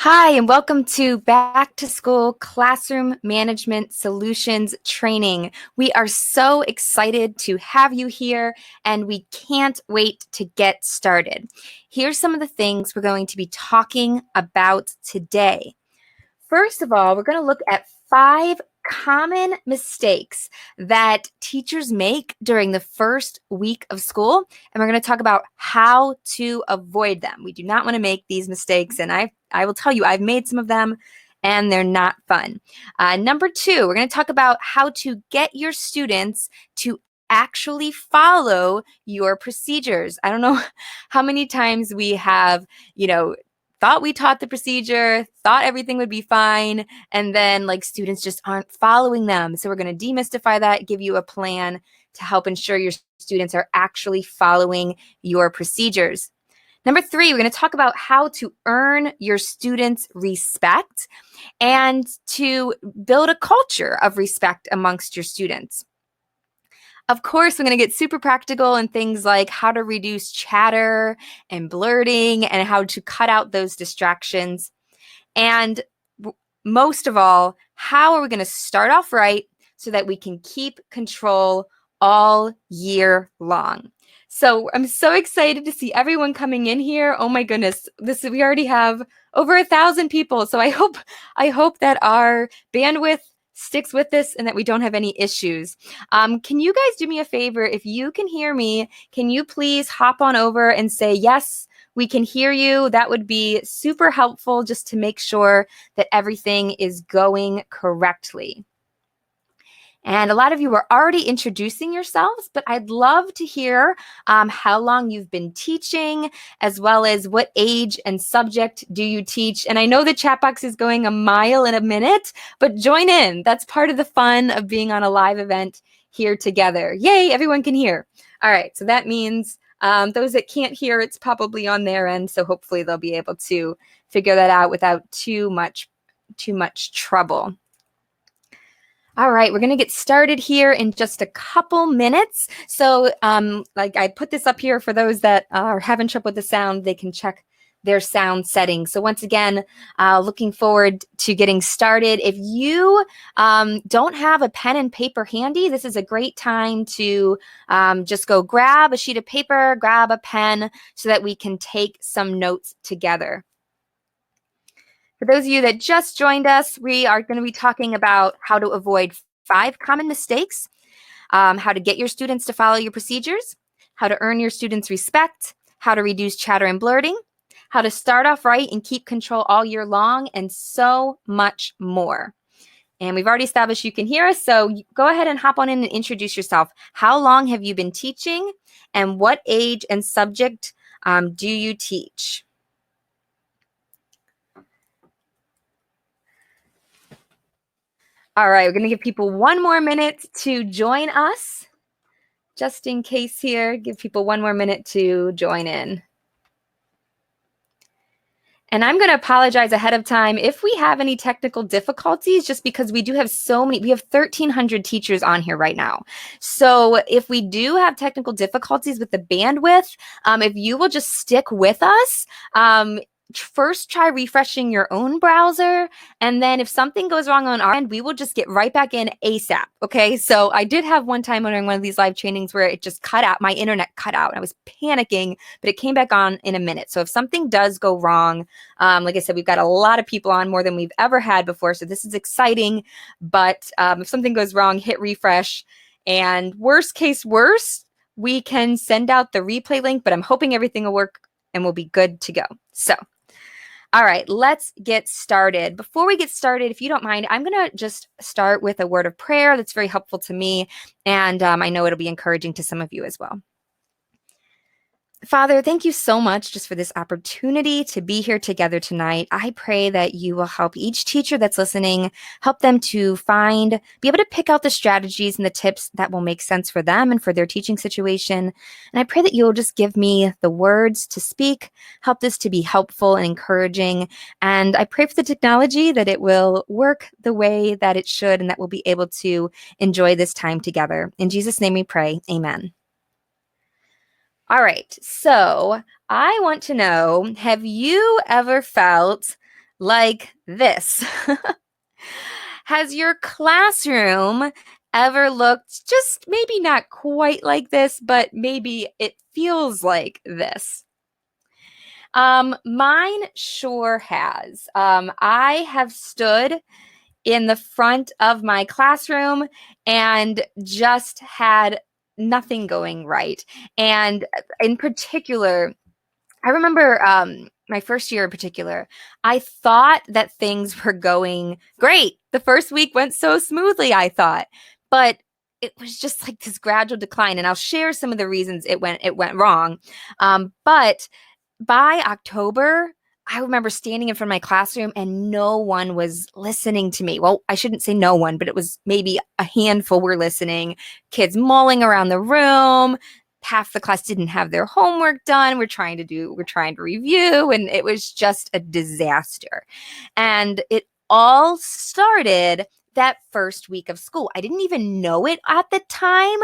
Hi, and welcome to Back to School Classroom Management Solutions Training. We are so excited to have you here, and we can't wait to get started. Here's some of the things we're going to be talking about today. First of all, we're going to look at 5 common mistakes that teachers make during the first week of school, and we're going to talk about how to avoid them. We do not want to make these mistakes, and I will tell you, I've made some of them, and they're not fun. Number 2, we're going to talk about how to get your students to actually follow your procedures. I don't know how many times we have, thought we taught the procedure, thought everything would be fine, and then students just aren't following them. So we're going to demystify that, give you a plan to help ensure your students are actually following your procedures. Number 3, we're going to talk about how to earn your students' respect and to build a culture of respect amongst your students. Of course, we're going to get super practical in things like how to reduce chatter and blurting and how to cut out those distractions. And most of all, how are we going to start off right so that we can keep control all year long? So I'm so excited to see everyone coming in here. Oh my goodness, we already have over 1,000 people. So I hope that our bandwidth sticks with this and that we don't have any issues. Can you guys do me a favor? If you can hear me, can you please hop on over and say, yes, we can hear you? That would be super helpful just to make sure that everything is going correctly. And a lot of you are already introducing yourselves, but I'd love to hear how long you've been teaching, as well as what age and subject do you teach. And I know the chat box is going a mile in a minute, but join in. That's part of the fun of being on a live event here together. Yay, everyone can hear. All right, so that means those that can't hear, it's probably on their end, so hopefully they'll be able to figure that out without too much trouble. All right, we're going to get started here in just a couple minutes. So I put this up here for those that are having trouble with the sound, they can check their sound settings. So once again, looking forward to getting started. If you don't have a pen and paper handy, this is a great time to just go grab a sheet of paper, grab a pen so that we can take some notes together. For those of you that just joined us, we are going to be talking about how to avoid 5 common mistakes, how to get your students to follow your procedures, how to earn your students' respect, how to reduce chatter and blurting, how to start off right and keep control all year long, and so much more. And we've already established you can hear us, so go ahead and hop on in and introduce yourself. How long have you been teaching, and what age and subject do you teach? All right, we're going to give people 1 more minute to join us. Just in case here, give people 1 more minute to join in. And I'm going to apologize ahead of time if we have any technical difficulties, just because we do have we have 1,300 teachers on here right now. So if we do have technical difficulties with the bandwidth, if you will just stick with us, first try refreshing your own browser, and then if something goes wrong on our end, we will just get right back in ASAP. Okay, so I did have one time during one of these live trainings where it just cut out, my internet cut out, and I was panicking, but it came back on in a minute. So if something does go wrong, like I said, we've got a lot of people on, more than we've ever had before, so this is exciting. But if something goes wrong, hit refresh, and worst case worst, we can send out the replay link, but I'm hoping everything will work and we'll be good to go. So all right, let's get started. Before we get started, if you don't mind, I'm going to just start with a word of prayer that's very helpful to me, and I know it'll be encouraging to some of you as well. Father, thank you so much just for this opportunity to be here together tonight. I pray that you will help each teacher that's listening, help them to be able to pick out the strategies and the tips that will make sense for them and for their teaching situation. And I pray that you'll just give me the words to speak, help this to be helpful and encouraging. And I pray for the technology that it will work the way that it should and that we'll be able to enjoy this time together. In Jesus' name we pray, amen. All right, so I want to know, have you ever felt like this. Has your classroom ever looked just maybe not quite like this, but maybe it feels like this? Mine sure has. I have stood in the front of my classroom and just had nothing going right. And in particular, I remember my first year in particular, I thought that things were going great. The first week went so smoothly, I thought, but it was just like this gradual decline. And I'll share some of the reasons it went wrong. But by October, I remember standing in front of my classroom and no one was listening to me. Well, I shouldn't say no one, but it was maybe a handful were listening. Kids mulling around the room. Half the class didn't have their homework done. We're trying to review, and it was just a disaster. And it all started that first week of school. I didn't even know it at the time,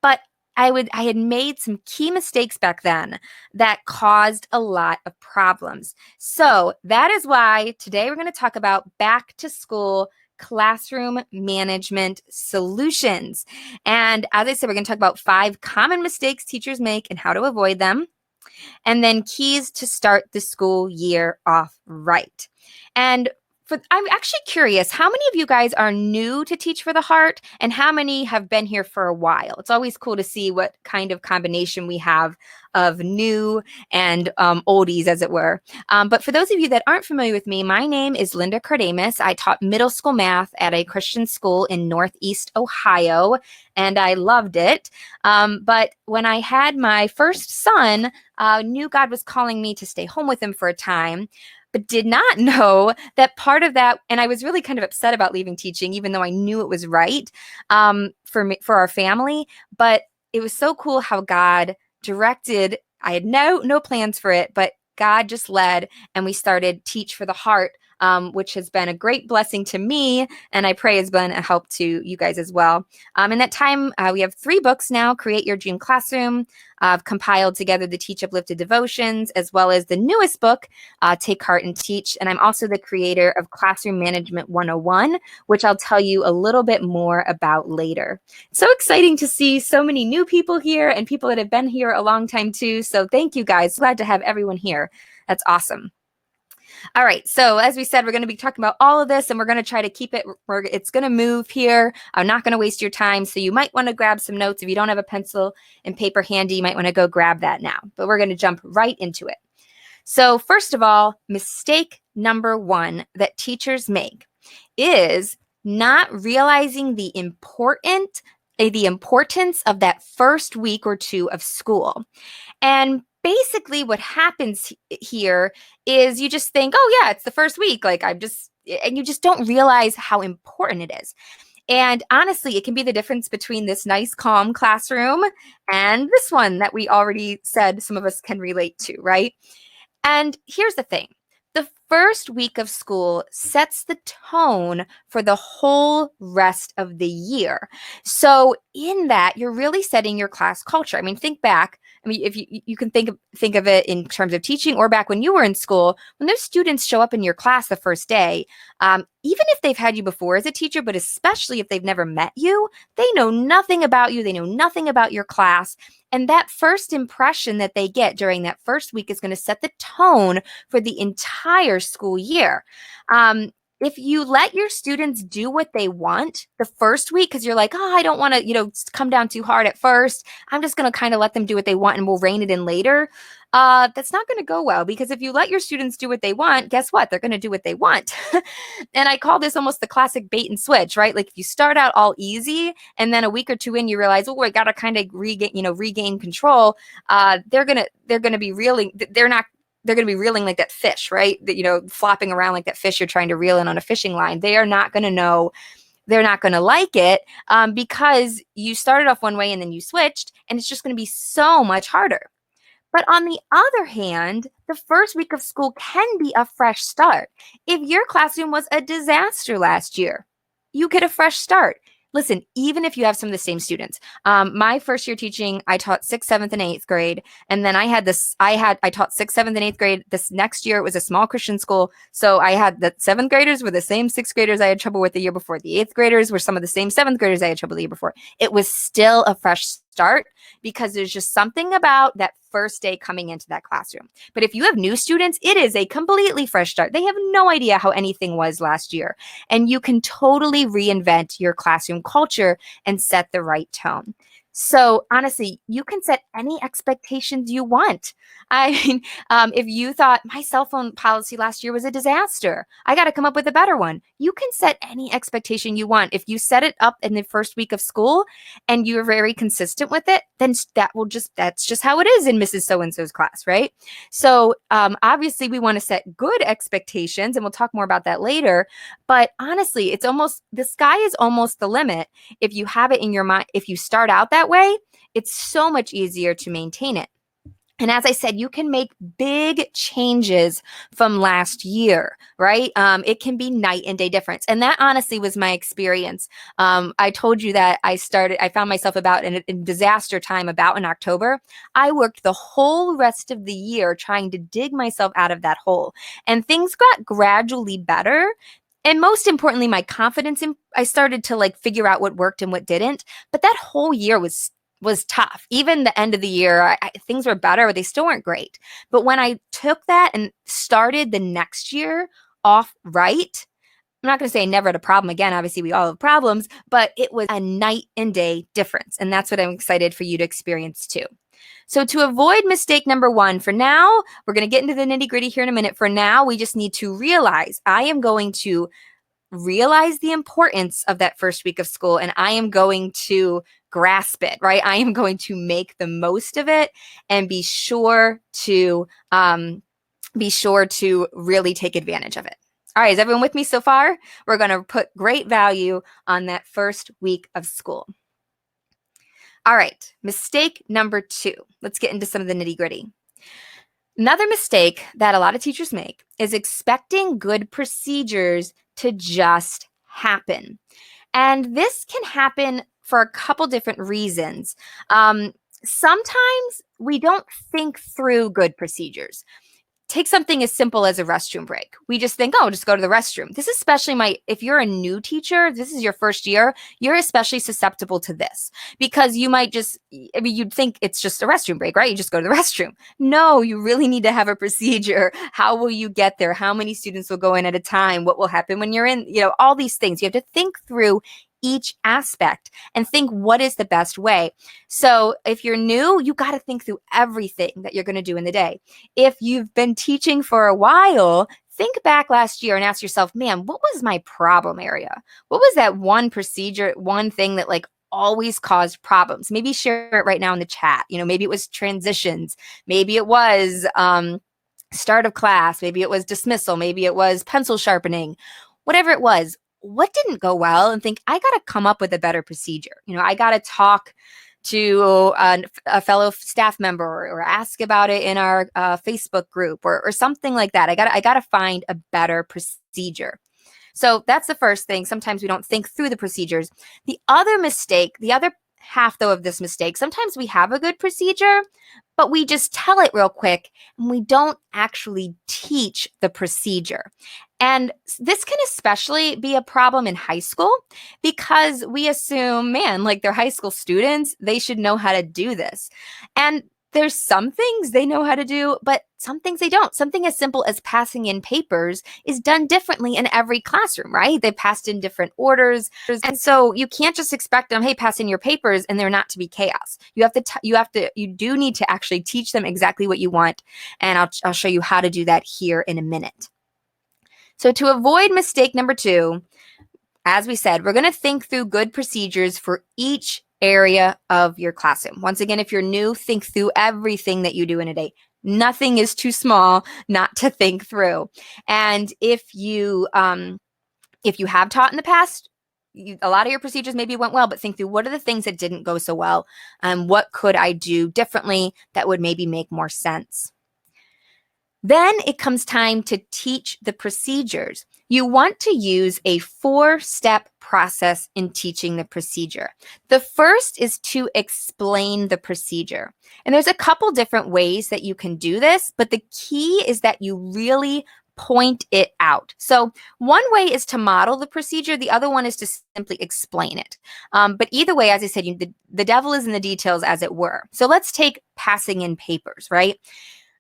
but I had made some key mistakes back then that caused a lot of problems. So that is why today we're going to talk about back to school classroom management solutions. And as I said, we're going to talk about 5 common mistakes teachers make and how to avoid them, and then keys to start the school year off right. And I'm actually curious, how many of you guys are new to Teach for the Heart and how many have been here for a while? It's always cool to see what kind of combination we have of new and oldies, as it were. But for those of you that aren't familiar with me, my name is Linda Cardamus. I taught middle school math at a Christian school in Northeast Ohio, and I loved it. But when I had my first son, knew God was calling me to stay home with him for a time, but did not know that part of that, and I was really kind of upset about leaving teaching, even though I knew it was right for our family. But it was so cool how God directed. I had no plans for it, but God just led, and we started Teach for the Heart, which has been a great blessing to me, and I pray has been a help to you guys as well. In that time, we have 3 books now: Create Your Dream Classroom. I've compiled together the Teach Uplifted Devotions, as well as the newest book, Take Heart and Teach. And I'm also the creator of Classroom Management 101, which I'll tell you a little bit more about later. So exciting to see so many new people here and people that have been here a long time too. So thank you guys. Glad to have everyone here. That's awesome. All right, so as we said, we're going to be talking about all of this, and we're going to try to keep it, it's going to move here. I'm not going to waste your time, so you might want to grab some notes. If you don't have a pencil and paper handy, you might want to go grab that now, but we're going to jump right into it. So first of all, mistake number 1 that teachers make is not realizing the importance of that first week or 2 of school. And basically what happens here is you just think, oh yeah, it's the first week. And you just don't realize how important it is. And honestly, it can be the difference between this nice, calm classroom and this one that we already said some of us can relate to, right? And here's the thing. The first week of school sets the tone for the whole rest of the year. So in that, you're really setting your class culture. I mean, think back. I mean, if you can think of it in terms of teaching, or back when you were in school, when those students show up in your class the first day, even if they've had you before as a teacher, but especially if they've never met you, they know nothing about you. They know nothing about your class. And that first impression that they get during that first week is going to set the tone for the entire school year. If you let your students do what they want the first week, because you're like, oh, I don't want to, come down too hard at first. I'm just going to kind of let them do what they want and we'll rein it in later. That's not going to go well, because if you let your students do what they want, guess what? They're going to do what they want. And I call this almost the classic bait and switch, right? Like if you start out all easy and then a week or 2 in, you realize, oh, I got to kind of regain control. They're going to be reeling. They're going to be reeling like that fish, right? Flopping around like that fish you're trying to reel in on a fishing line. They are not going to know. They're not going to like it because you started off one way and then you switched, and it's just going to be so much harder. But on the other hand, the first week of school can be a fresh start. If your classroom was a disaster last year, you get a fresh start. Listen, even if you have some of the same students, my first year teaching, I taught sixth, seventh, and eighth grade. And then I taught sixth, seventh, and eighth grade. This next year, it was a small Christian school. So I had the seventh graders were the same sixth graders I had trouble with the year before. The eighth graders were some of the same seventh graders I had trouble the year before. It was still a fresh start because there's just something about that first day coming into that classroom. But if you have new students, it is a completely fresh start. They have no idea how anything was last year. And you can totally reinvent your classroom culture and set the right tone. So honestly, you can set any expectations you want. I mean, if you thought my cell phone policy last year was a disaster, I got to come up with a better one. You can set any expectation you want. If you set it up in the first week of school and you're very consistent with it, then that's just how it is in Mrs. So-and-so's class, right? So obviously we want to set good expectations, and we'll talk more about that later. But honestly, the sky is almost the limit. If you have it in your mind, if you start out that way, it's so much easier to maintain it. And as I said, you can make big changes from last year, right? It can be night and day difference. And that honestly was my experience. I told you that I found myself about in disaster time about in October. I worked the whole rest of the year trying to dig myself out of that hole. And things got gradually better. And most importantly, my confidence I started to figure out what worked and what didn't. But that whole year was tough. Even the end of the year, things were better, but they still weren't great. But when I took that and started the next year off right, I'm not going to say I never had a problem again. Obviously, we all have problems, but it was a night and day difference. And that's what I'm excited for you to experience too. So to avoid mistake number one, for now, we're going to get into the nitty gritty here in a minute. For now, we just need to realize I am going to realize the importance of that first week of school, and I am going to grasp it, right? I am going to make the most of it and be sure to really take advantage of it. All right, is everyone with me so far? We're going to put great value on that first week of school. All right, mistake number two. Let's get into some of the nitty gritty. Another mistake that a lot of teachers make is expecting good procedures to just happen. And this can happen for a couple different reasons. Sometimes we don't think through good procedures. Take something as simple as a restroom break. We just think, oh, just go to the restroom. This is especially if you're a new teacher, this is your first year, you're especially susceptible to this because you'd think it's just a restroom break, right? You just go to the restroom. No, you really need to have a procedure. How will you get there? How many students will go in at a time? What will happen when you're in? All these things. You have to think through each aspect and think what is the best way. So if you're new, you got to think through everything that you're going to do in the day. If you've been teaching for a while, think back last year and ask yourself, man, what was my problem area? What was that one procedure, one thing that always caused problems? Maybe share it right now in the chat. Maybe it was transitions. Maybe it was start of class. Maybe it was dismissal. Maybe it was pencil sharpening. Whatever it was, what didn't go well, and think, I got to come up with a better procedure. I got to talk to a fellow staff member or ask about it in our Facebook group or something like that. I got to find a better procedure. So that's the first thing. Sometimes we don't think through the procedures. The other half though of this mistake, sometimes we have a good procedure, but we just tell it real quick and we don't actually teach the procedure. And this can especially be a problem in high school because we assume, man, they're high school students, they should know how to do this. And there's some things they know how to do, but some things they don't. Something as simple as passing in papers is done differently in every classroom, right? They passed in different orders. And so you can't just expect them, hey, pass in your papers and they're not to be chaos. You do need to actually teach them exactly what you want. And I'll show you how to do that here in a minute. So to avoid mistake number two, as we said, we're going to think through good procedures for each area of your classroom. Once again, if you're new, think through everything that you do in a day. Nothing is too small not to think through. And if you have taught in the past, a lot of your procedures maybe went well, but think through what are the things that didn't go so well, and what could I do differently that would maybe make more sense. Then it comes time to teach the procedures. You want to use a 4-step process in teaching the procedure. The first is to explain the procedure. And there's a couple different ways that you can do this, but the key is that you really point it out. So one way is to model the procedure. The other one is to simply explain it. But either way, as I said, the devil is in the details, as it were. So let's take passing in papers, right?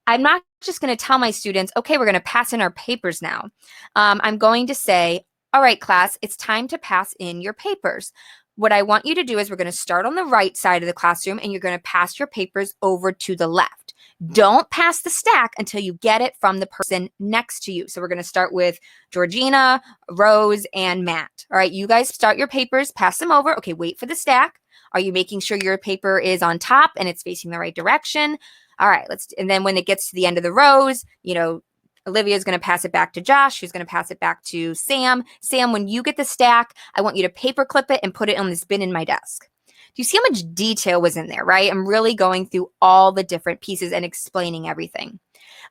I'm not just going to tell my students, okay, we're going to pass in our papers now. I'm going to say, all right, class, it's time to pass in your papers. What I want you to do is we're going to start on the right side of the classroom and you're going to pass your papers over to the left. Don't pass the stack until you get it from the person next to you. So we're going to start with Georgina, Rose, and Matt. All right, you guys start your papers, pass them over. Okay, wait for the stack. Are you making sure your paper is on top and it's facing the right direction? All right, and then when it gets to the end of the rows, Olivia's going to pass it back to Josh, who's going to pass it back to Sam. Sam, when you get the stack, I want you to paper clip it and put it on this bin in my desk. Do you see how much detail was in there, right? I'm really going through all the different pieces and explaining everything.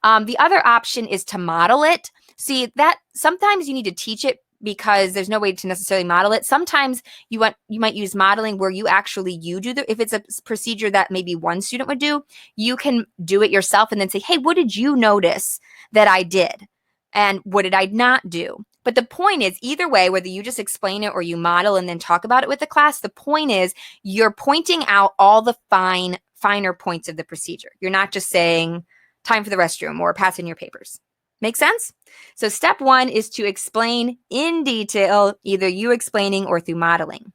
The other option is to model it. See, that sometimes you need to teach it because there's no way to necessarily model it. Sometimes you might use modeling where you do if it's a procedure that maybe one student would do, you can do it yourself and then say, hey, what did you notice that I did? And what did I not do? But the point is, either way, whether you just explain it or you model and then talk about it with the class, the point is you're pointing out all the finer points of the procedure. You're not just saying time for the restroom or pass in your papers. Make sense? So step 1 is to explain in detail, either you explaining or through modeling.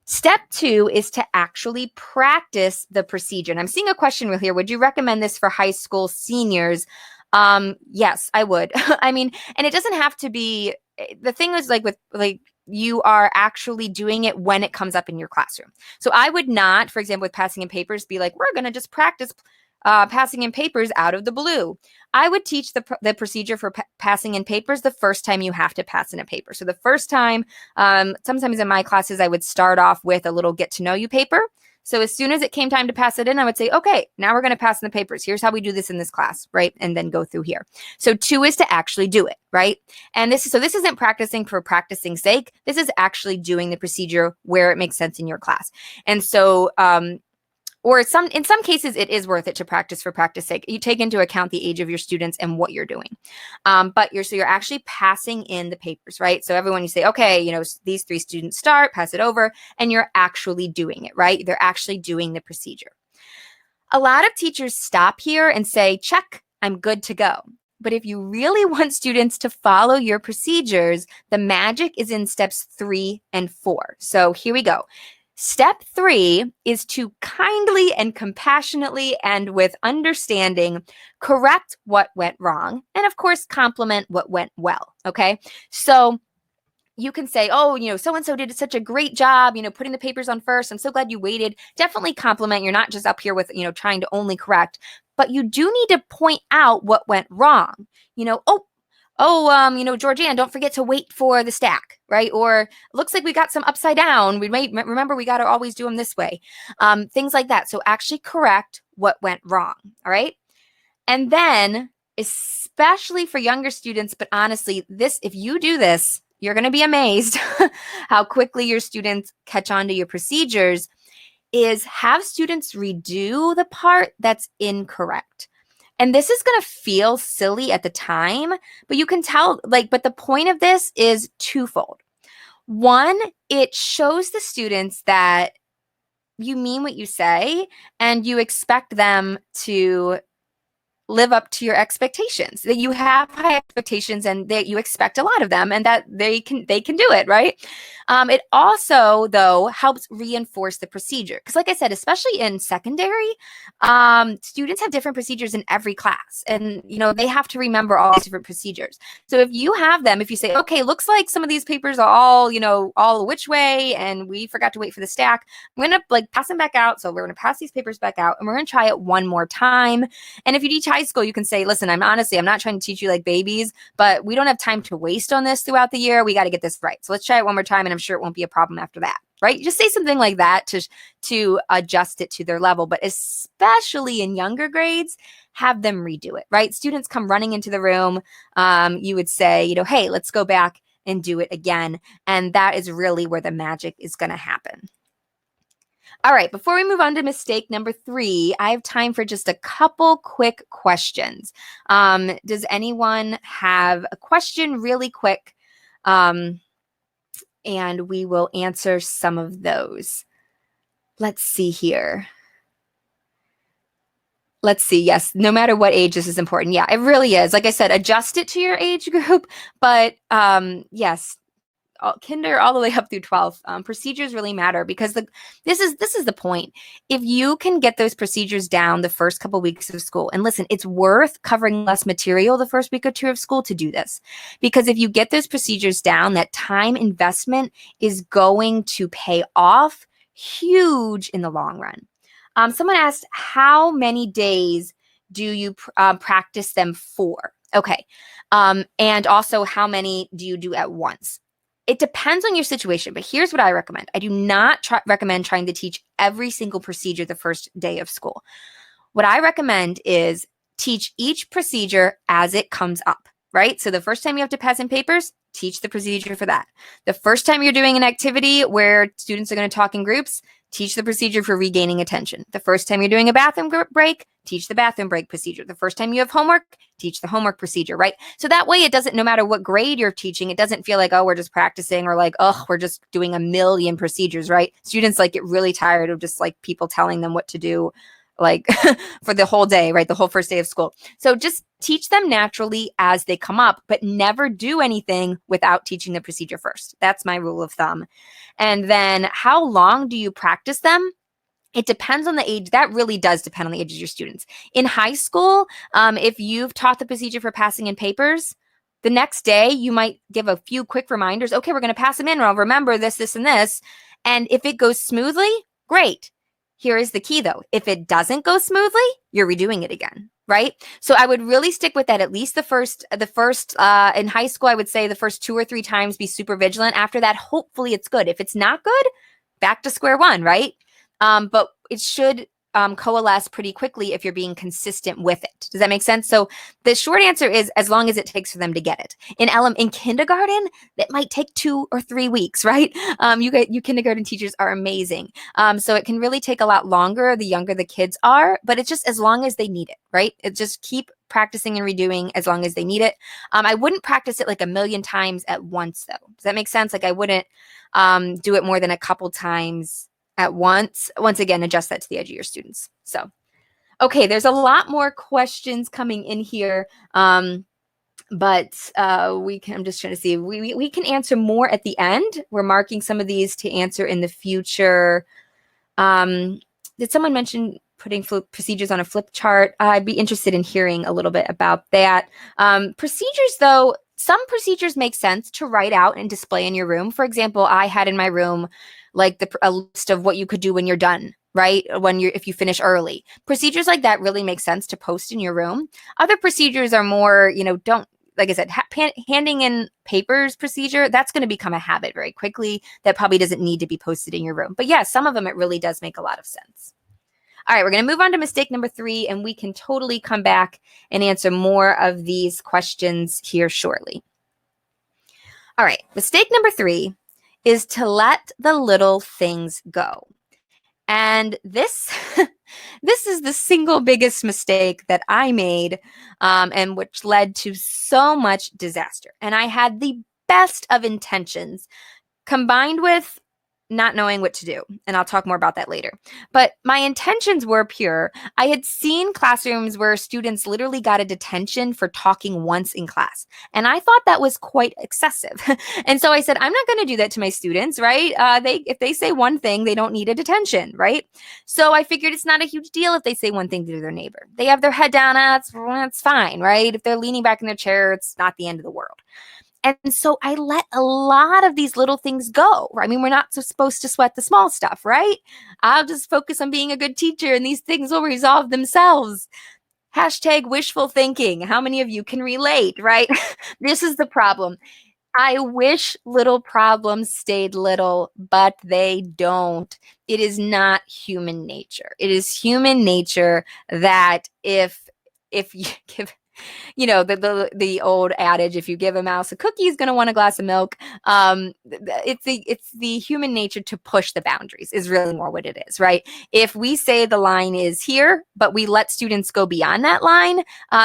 Step 2 is to actually practice the procedure. And I'm seeing a question here. Would you recommend this for high school seniors? Yes, I would. I mean, and it doesn't have to be, the thing is you are actually doing it when it comes up in your classroom. So I would not, for example, with passing in papers, be like, we're going to just practice passing in papers out of the blue. I would teach the procedure for passing in papers the first time you have to pass in a paper. So the first time, sometimes in my classes, I would start off with a little get to know you paper. So as soon as it came time to pass it in, I would say, okay, now we're going to pass in the papers. Here's how we do this in this class, right? And then go through here. So 2 is to actually do it, right? And this isn't practicing for practicing's sake. This is actually doing the procedure where it makes sense in your class. And so, in some cases, it is worth it to practice for practice sake. You take into account the age of your students and what you're doing. But you're actually passing in the papers, right? So everyone, you say, okay, these 3 students start, pass it over, and you're actually doing it, right? They're actually doing the procedure. A lot of teachers stop here and say, check, I'm good to go. But if you really want students to follow your procedures, the magic is in steps 3 and 4. So here we go. Step 3 is to kindly and compassionately and with understanding correct what went wrong and, of course, compliment what went well, okay? So you can say, oh, so-and-so did such a great job, putting the papers on first. I'm so glad you waited. Definitely compliment. You're not just up here with, trying to only correct, but you do need to point out what went wrong. Georgianne, don't forget to wait for the stack, right? Or looks like we got some upside down. Remember, we got to always do them this way. Things like that. So actually correct what went wrong, all right? And then, especially for younger students, but honestly, if you do this, you're going to be amazed how quickly your students catch on to your procedures, is have students redo the part that's incorrect. And this is going to feel silly at the time, but you can tell, but the point of this is twofold. One, it shows the students that you mean what you say and you expect them to live up to your expectations, that you have high expectations and that you expect a lot of them and that they can do it, right? It also, though, helps reinforce the procedure. Because like I said, especially in secondary, students have different procedures in every class. And, they have to remember all these different procedures. So if you have them, if you say, okay, looks like some of these papers are all which way and we forgot to wait for the stack, I'm going to pass them back out. So we're going to pass these papers back out and we're going to try it one more time. And if you teach high school, you can say, listen, I'm not trying to teach you like babies, but we don't have time to waste on this throughout the year. We got to get this right. So let's try it one more time and I'm sure it won't be a problem after that. right? Just say something like that to adjust it to their level. But especially in younger grades, have them redo it, right? Students come running into the room. You would say, hey, let's go back and do it again. And that is really where the magic is going to happen. All right, before we move on to mistake number 3, I have time for just a couple quick questions. Does anyone have a question really quick? And we will answer some of those. Let's see here. Let's see. Yes, no matter what age, this is important. Yeah, it really is. Like I said, adjust it to your age group. But yes, kinder all the way up through 12th, procedures really matter because this is the point. If you can get those procedures down the first couple weeks of school, and listen, it's worth covering less material the first week or 2 of school to do this, because if you get those procedures down, that time investment is going to pay off huge in the long run. Someone asked, how many days do you practice them for? Okay. And also, how many do you do at once? It depends on your situation, but here's what I recommend. I do not recommend trying to teach every single procedure the first day of school. What I recommend is teach each procedure as it comes up, right? So the first time you have to pass in papers, teach the procedure for that. The first time you're doing an activity where students are going to talk in groups, teach the procedure for regaining attention. The first time you're doing a bathroom break, teach the bathroom break procedure. The first time you have homework, teach the homework procedure, right? So that way it doesn't, no matter what grade you're teaching, it doesn't feel like, oh, we're just practicing, or like, oh, we're just doing a million procedures, right? Students like get really tired of just like people telling them what to do, like for the whole day, right? The whole first day of school. So just teach them naturally as they come up, but never do anything without teaching the procedure first. That's my rule of thumb. And then how long do you practice them? It depends on the age. That really does depend on the age of your students. In high school, if you've taught the procedure for passing in papers, the next day you might give a few quick reminders. Okay, we're going to pass them in. Or I'll remember this, this, and this. And if it goes smoothly, great. Here is the key though. If it doesn't go smoothly, you're redoing it again, right? So I would really stick with that. At least the first in high school, I would say the first 2 or 3 times, be super vigilant. After that, hopefully it's good. If it's not good, back to square one, right? But it should coalesce pretty quickly if you're being consistent with it. Does that make sense? So the short answer is as long as it takes for them to get it. In kindergarten, that might take 2 or 3 weeks, right? You kindergarten teachers are amazing. So it can really take a lot longer the younger the kids are, but it's just as long as they need it, right? It just keep practicing and redoing as long as they need it. I wouldn't practice it like a million times at once though. Does that make sense? Like I wouldn't do it more than a couple times at once. Once again, adjust that to the age of your students. So, okay, there's a lot more questions coming in here, but I'm just trying to see. We can answer more at the end. We're marking some of these to answer in the future. Did someone mention putting procedures on a flip chart? I'd be interested in hearing a little bit about that. Procedures, though, some procedures make sense to write out and display in your room. For example, I had in my room like a list of what you could do when you're done, right? If you finish early. Procedures like that really make sense to post in your room. Other procedures are more, don't, like I said, handing in papers procedure, that's going to become a habit very quickly. That probably doesn't need to be posted in your room. But yeah, some of them, it really does make a lot of sense. All right, we're going to move on to mistake number 3, and we can totally come back and answer more of these questions here shortly. All right, mistake number 3 is to let the little things go. And this is the single biggest mistake that I made, and which led to so much disaster. And I had the best of intentions combined with not knowing what to do. And I'll talk more about that later. But my intentions were pure. I had seen classrooms where students literally got a detention for talking once in class. And I thought that was quite excessive. And so I said, I'm not going to do that to my students, right? If they say one thing, they don't need a detention, right? So I figured it's not a huge deal if they say one thing to their neighbor. They have their head down, that's fine, right? If they're leaning back in their chair, it's not the end of the world. And so I let a lot of these little things go. I mean, we're not supposed to sweat the small stuff, right? I'll just focus on being a good teacher and these things will resolve themselves. Hashtag wishful thinking. How many of you can relate, right? This is the problem. I wish little problems stayed little, but they don't. It is not human nature. It is human nature that if you give the old adage, if you give a mouse a cookie, he's going to want a glass of milk. It's the human nature to push the boundaries is really more what it is, right? If we say the line is here, but we let students go beyond that line,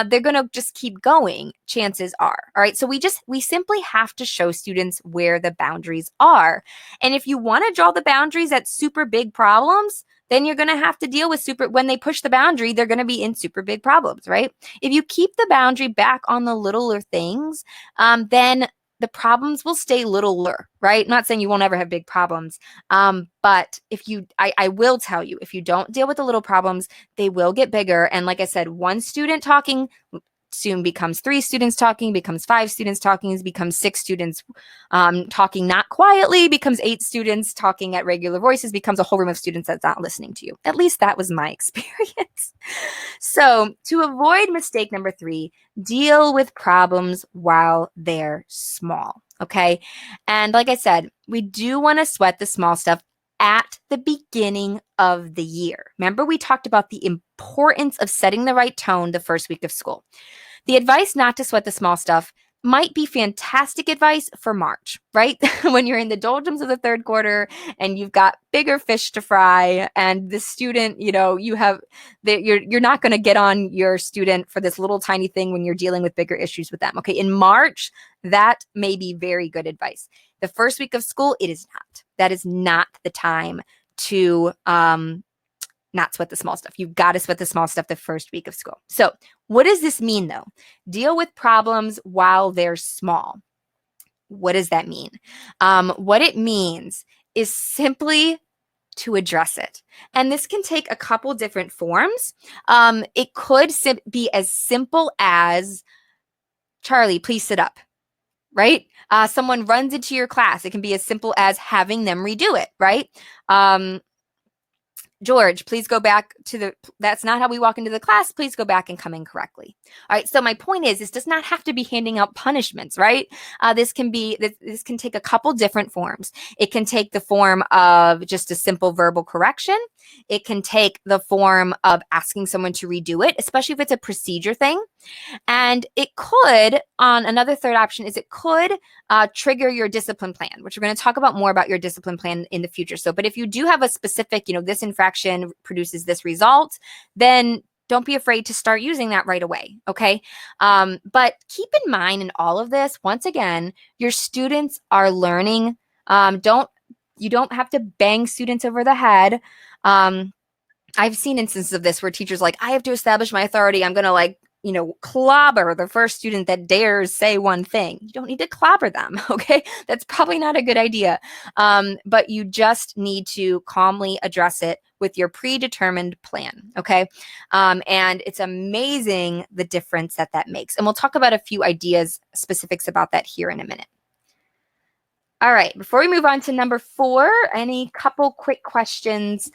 they're going to just keep going, chances are. All right, so we simply have to show students where the boundaries are. And if you want to draw the boundaries at super big problems, then you're going to have to deal with when they push the boundary, they're going to be in super big problems, right? If you keep the boundary back on the littler things, then the problems will stay littler, right? I'm not saying you won't ever have big problems, but I will tell you, if you don't deal with the little problems, they will get bigger. And like I said, one student talking soon becomes 3 students talking, becomes 5 students talking, becomes 6 students talking not quietly, becomes 8 students talking at regular voices, becomes a whole room of students that's not listening to you. At least that was my experience. So to avoid mistake number 3, deal with problems while they're small, okay? And like I said, we do want to sweat the small stuff at the beginning of the year. Remember, we talked about the importance of setting the right tone the first week of school. The advice not to sweat the small stuff might be fantastic advice for March, right? When you're in the doldrums of the third quarter and you've got bigger fish to fry, and the student, you're not going to get on your student for this little tiny thing when you're dealing with bigger issues with them. Okay, in March, that may be very good advice. The first week of school, it is not. That is not the time to not sweat the small stuff. You've got to sweat the small stuff the first week of school. So what does this mean, though? Deal with problems while they're small. What does that mean? What it means is simply to address it. And this can take a couple different forms. It could be as simple as, Charlie, please sit up, right? Someone runs into your class. It can be as simple as having them redo it, right? George, please go back that's not how we walk into the class. Please go back and come in correctly. All right. So my point is, this does not have to be handing out punishments, right? This can take a couple different forms. It can take the form of just a simple verbal correction. It can take the form of asking someone to redo it, especially if it's a procedure thing. And it could, on another third option, is it could trigger your discipline plan, which we're going to talk about more about your discipline plan in the future. So, but if you do have a specific, this infraction produces this result, then don't be afraid to start using that right away, okay? But keep in mind in all of this, once again, your students are learning. You don't have to bang students over the head. I've seen instances of this where teachers I have to establish my authority. I'm going to clobber the first student that dares say one thing. You don't need to clobber them, okay? That's probably not a good idea. But you just need to calmly address it with your predetermined plan, okay? And it's amazing the difference that makes. And we'll talk about a few specifics about that here in a minute. All right, before we move on to number 4, any couple quick questions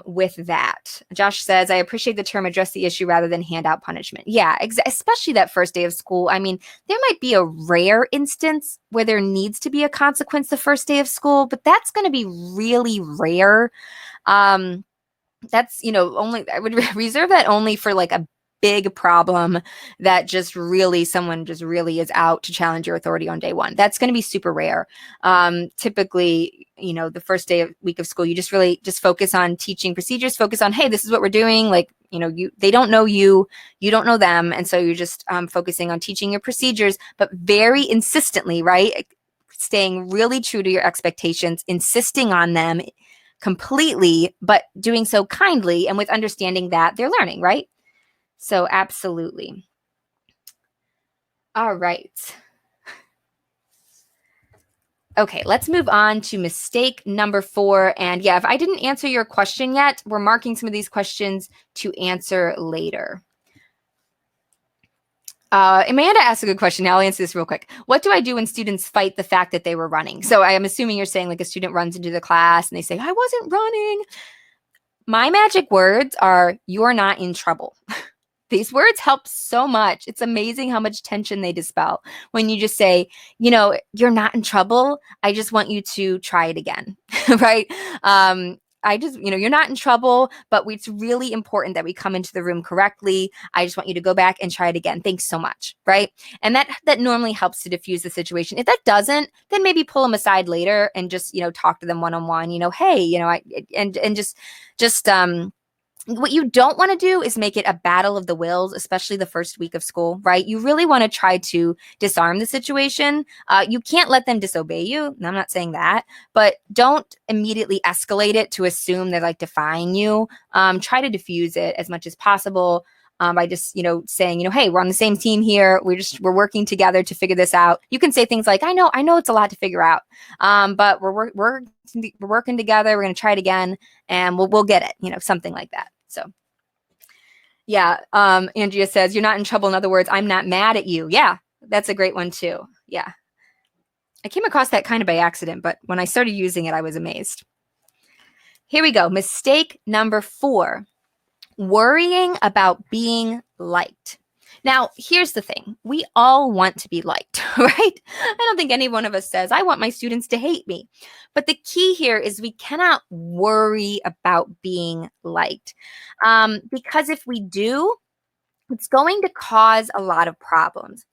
with that. Josh says, I appreciate the term address the issue rather than hand out punishment. Yeah, especially that first day of school. I mean, there might be a rare instance where there needs to be a consequence the first day of school, but that's going to be really rare. That's, I would reserve that only for a big problem that someone just really is out to challenge your authority on day one. That's going to be super rare. Typically, the first week of school, you just really focus on teaching procedures, focus on, hey, this is what we're doing. They don't know you don't know them. And so you're just focusing on teaching your procedures, but very insistently, right? Staying really true to your expectations, insisting on them completely, but doing so kindly and with understanding that they're learning, right? So absolutely. All right. Okay, let's move on to mistake number 4. And yeah, if I didn't answer your question yet, we're marking some of these questions to answer later. Amanda asked a good question. Now I'll answer this real quick. What do I do when students fight the fact that they were running? So I am assuming you're saying a student runs into the class and they say, I wasn't running. My magic words are, you're not in trouble. These words help so much. It's amazing how much tension they dispel when you just say, you're not in trouble. I just want you to try it again, right? You're not in trouble, but it's really important that we come into the room correctly. I just want you to go back and try it again. Thanks so much, right? And that normally helps to diffuse the situation. If that doesn't, then maybe pull them aside later and just, talk to them one-on-one, hey, what you don't want to do is make it a battle of the wills, especially the first week of school, right? You really want to try to disarm the situation. You can't let them disobey you. I'm not saying that, but don't immediately escalate it to assume they're like defying you. Try to diffuse it as much as possible by just, saying, hey, we're on the same team here. We're working together to figure this out. You can say things like, I know it's a lot to figure out, but we're working together. We're going to try it again, and we'll get it. Something like that. So, yeah. Andrea says, you're not in trouble. In other words, I'm not mad at you. Yeah, that's a great one too. Yeah. I came across that kind of by accident, but when I started using it, I was amazed. Here we go. Mistake number 4. Worrying about being liked. Now, here's the thing. We all want to be liked, right? I don't think any one of us says, I want my students to hate me. But the key here is we cannot worry about being liked. Because if we do, it's going to cause a lot of problems.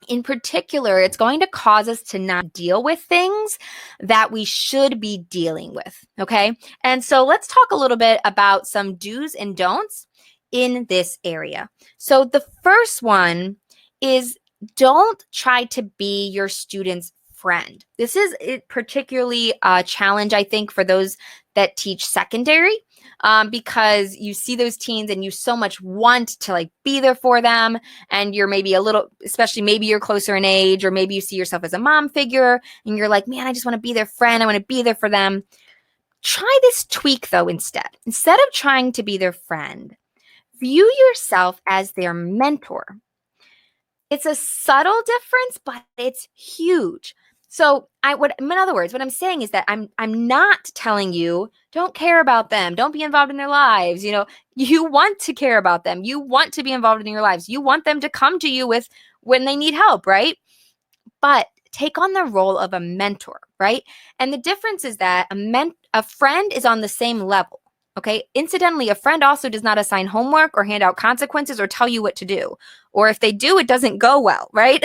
In particular, it's going to cause us to not deal with things that we should be dealing with, okay? And so let's talk a little bit about some do's and don'ts in this area. So the first one is don't try to be your student's friend. This is particularly a challenge, I think, for those that teach secondary, because you see those teens and you so much want to like be there for them, and you're maybe especially maybe you're closer in age, or maybe you see yourself as a mom figure and you're like, man, I just want to be their friend. I want to be there for them. Try this tweak though instead. Instead of trying to be their friend, view yourself as their mentor. It's a subtle difference, but it's huge. So in other words, what I'm saying is that I'm not telling you don't care about them, don't be involved in their lives. You want to care about them. You want to be involved in your lives. You want them to come to you when they need help, right? But take on the role of a mentor, right? And the difference is that a friend is on the same level. Okay. Incidentally, a friend also does not assign homework or hand out consequences or tell you what to do. Or if they do, it doesn't go well, right?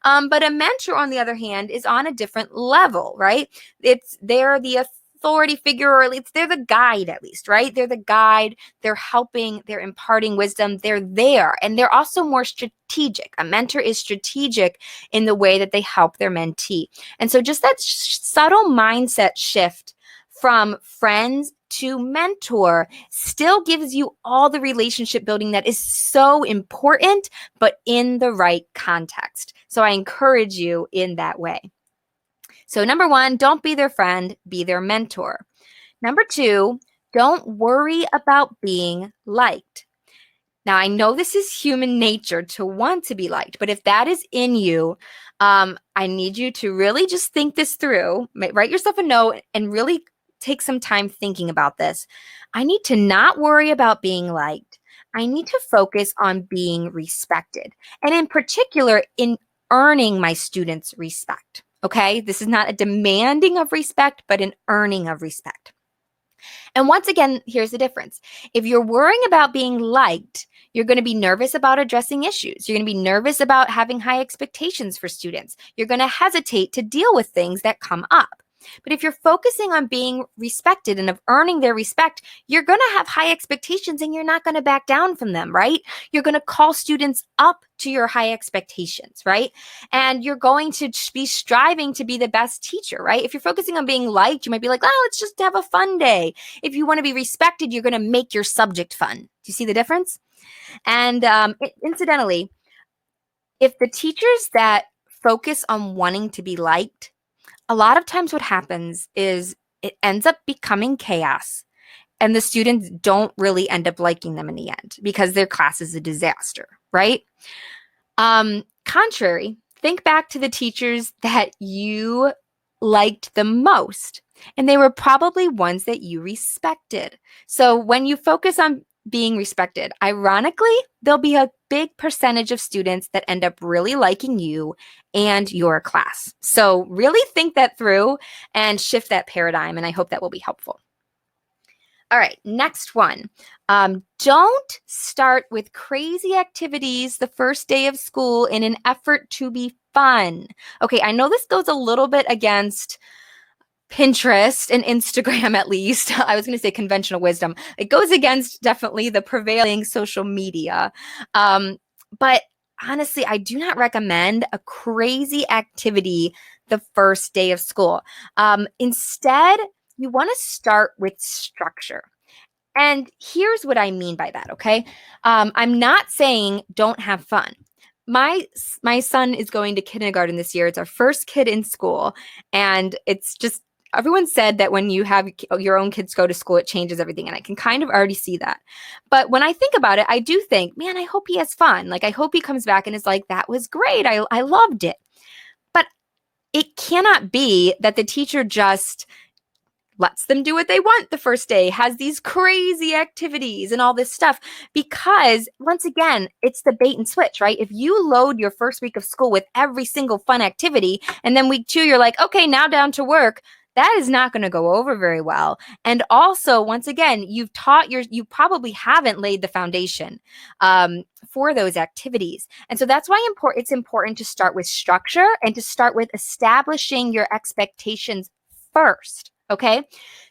But a mentor, on the other hand, is on a different level, right? They're the authority figure, or at least they're the guide, at least, right? They're the guide. They're helping. They're imparting wisdom. They're there. And they're also more strategic. A mentor is strategic in the way that they help their mentee. And so just that subtle mindset shift from friends to mentor still gives you all the relationship building that is so important, but in the right context. So I encourage you in that way. So number 1, don't be their friend, be their mentor. Number 2, don't worry about being liked. Now, I know this is human nature to want to be liked, but if that is in you, I need you to really just think this through. Write yourself a note and really take some time thinking about this. I need to not worry about being liked. I need to focus on being respected, and in particular, in earning my students' respect. Okay, this is not a demanding of respect, but an earning of respect. And once again, here's the difference. If you're worrying about being liked, you're going to be nervous about addressing issues. You're going to be nervous about having high expectations for students. You're going to hesitate to deal with things that come up. But if you're focusing on being respected and of earning their respect, you're going to have high expectations and you're not going to back down from them, right? You're going to call students up to your high expectations, right? And you're going to be striving to be the best teacher, right? If you're focusing on being liked, you might be like, oh, let's just have a fun day. If you want to be respected, you're going to make your subject fun. Do you see the difference? And incidentally, if the teachers that focus on wanting to be liked, a lot of times what happens is it ends up becoming chaos, and the students don't really end up liking them in the end because their class is a disaster, right? Contrary, think back to the teachers that you liked the most, and they were probably ones that you respected. So when you focus on being respected. Ironically, there'll be a big percentage of students that end up really liking you and your class. So really think that through and shift that paradigm, and I hope that will be helpful. All right, next one. Don't start with crazy activities the first day of school in an effort to be fun. Okay, I know this goes a little bit against Pinterest and Instagram, at least. I was going to say conventional wisdom. It goes against definitely the prevailing social media. But honestly, I do not recommend a crazy activity the first day of school. Instead, you want to start with structure. And here's what I mean by that, okay? I'm not saying don't have fun. My son is going to kindergarten this year. It's our first kid in school, and it's just everyone said that when you have your own kids go to school, it changes everything, and I can kind of already see that. But when I think about it, I do think, man, I hope he has fun. Like I hope he comes back and is like, that was great. I loved it. But it cannot be that the teacher just lets them do what they want the first day, has these crazy activities and all this stuff. Because once again, it's the bait and switch, right? If you load your first week of school with every single fun activity, and then week 2, you're like, okay, now down to work, that is not going to go over very well. And also, once again, you probably haven't laid the foundation for those activities. And so that's why it's important to start with structure and to start with establishing your expectations first. Okay.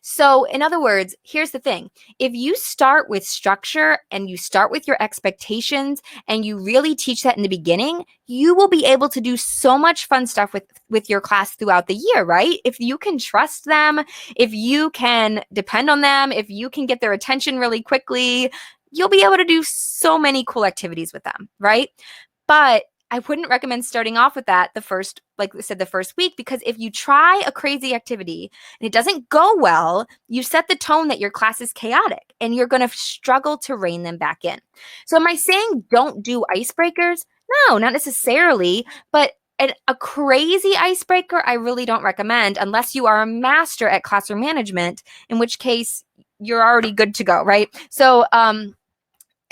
So in other words, here's the thing. If you start with structure and you start with your expectations and you really teach that in the beginning, you will be able to do so much fun stuff with your class throughout the year, right? If you can trust them, if you can depend on them, if you can get their attention really quickly, you'll be able to do so many cool activities with them, right? But I wouldn't recommend starting off with that the first week, because if you try a crazy activity and it doesn't go well, you set the tone that your class is chaotic and you're going to struggle to rein them back in. So am I saying don't do icebreakers? No, not necessarily, but a crazy icebreaker, I really don't recommend unless you are a master at classroom management, in which case you're already good to go, right? So,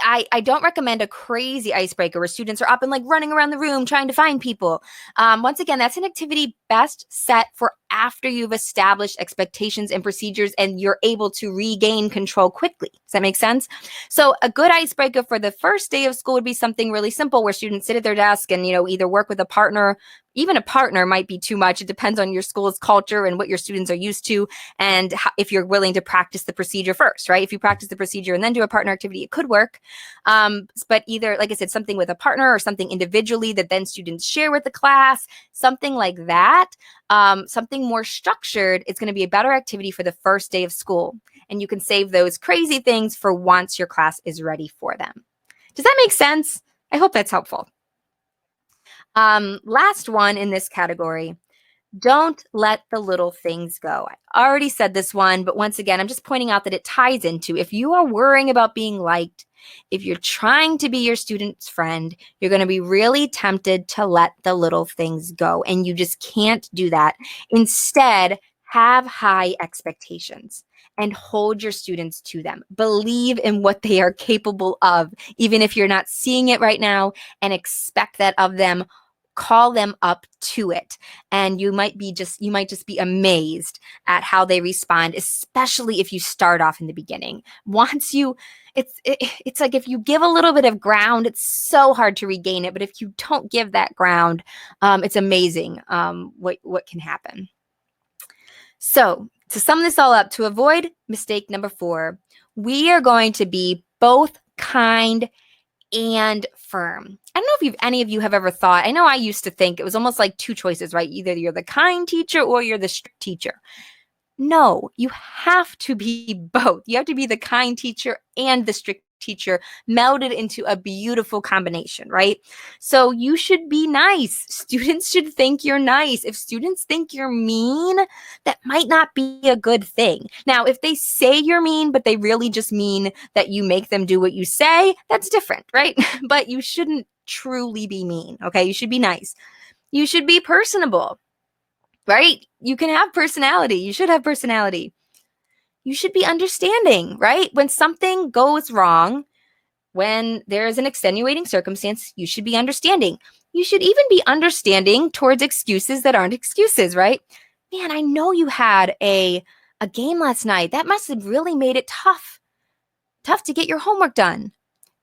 I don't recommend a crazy icebreaker where students are up and like running around the room trying to find people. Once again, that's an activity best set for after you've established expectations and procedures and you're able to regain control quickly. Does that make sense? So a good icebreaker for the first day of school would be something really simple where students sit at their desk and, either work with a partner. Even a partner might be too much. It depends on your school's culture and what your students are used to, and if you're willing to practice the procedure first, right? If you practice the procedure and then do a partner activity, it could work. But either, like I said, something with a partner or something individually that then students share with the class, something like that, something more structured, it's going to be a better activity for the first day of school. And you can save those crazy things for once your class is ready for them. Does that make sense? I hope that's helpful. Last one in this category, don't let the little things go. I already said this one, but once again, I'm just pointing out that it ties into if you are worrying about being liked, if you're trying to be your student's friend, you're going to be really tempted to let the little things go, and you just can't do that. Instead, have high expectations and hold your students to them. Believe in what they are capable of, even if you're not seeing it right now, and expect that of them. Call them up to it, and you might just be amazed at how they respond, especially if you start off in the beginning. It's like if you give a little bit of ground, it's so hard to regain it, but if you don't give that ground, it's amazing what can happen. So to sum this all up, to avoid mistake number 4, we are going to be both kind and firm. I don't know if any of you have ever thought, I know I used to think it was almost like 2 choices, right? Either you're the kind teacher or you're the strict teacher. No, you have to be both. You have to be the kind teacher and the strict teacher melded into a beautiful combination, right? So you should be nice. Students should think you're nice. If students think you're mean, that might not be a good thing. Now, if they say you're mean, but they really just mean that you make them do what you say, that's different, right? But you shouldn't truly be mean, okay? You should be nice. You should be personable, right? You can have personality. You should have personality. you should be understanding, right? When something goes wrong, when there is an extenuating circumstance, you should be understanding. You should even be understanding towards excuses that aren't excuses, right? Man, I know you had a game last night. That must have really made it tough to get your homework done.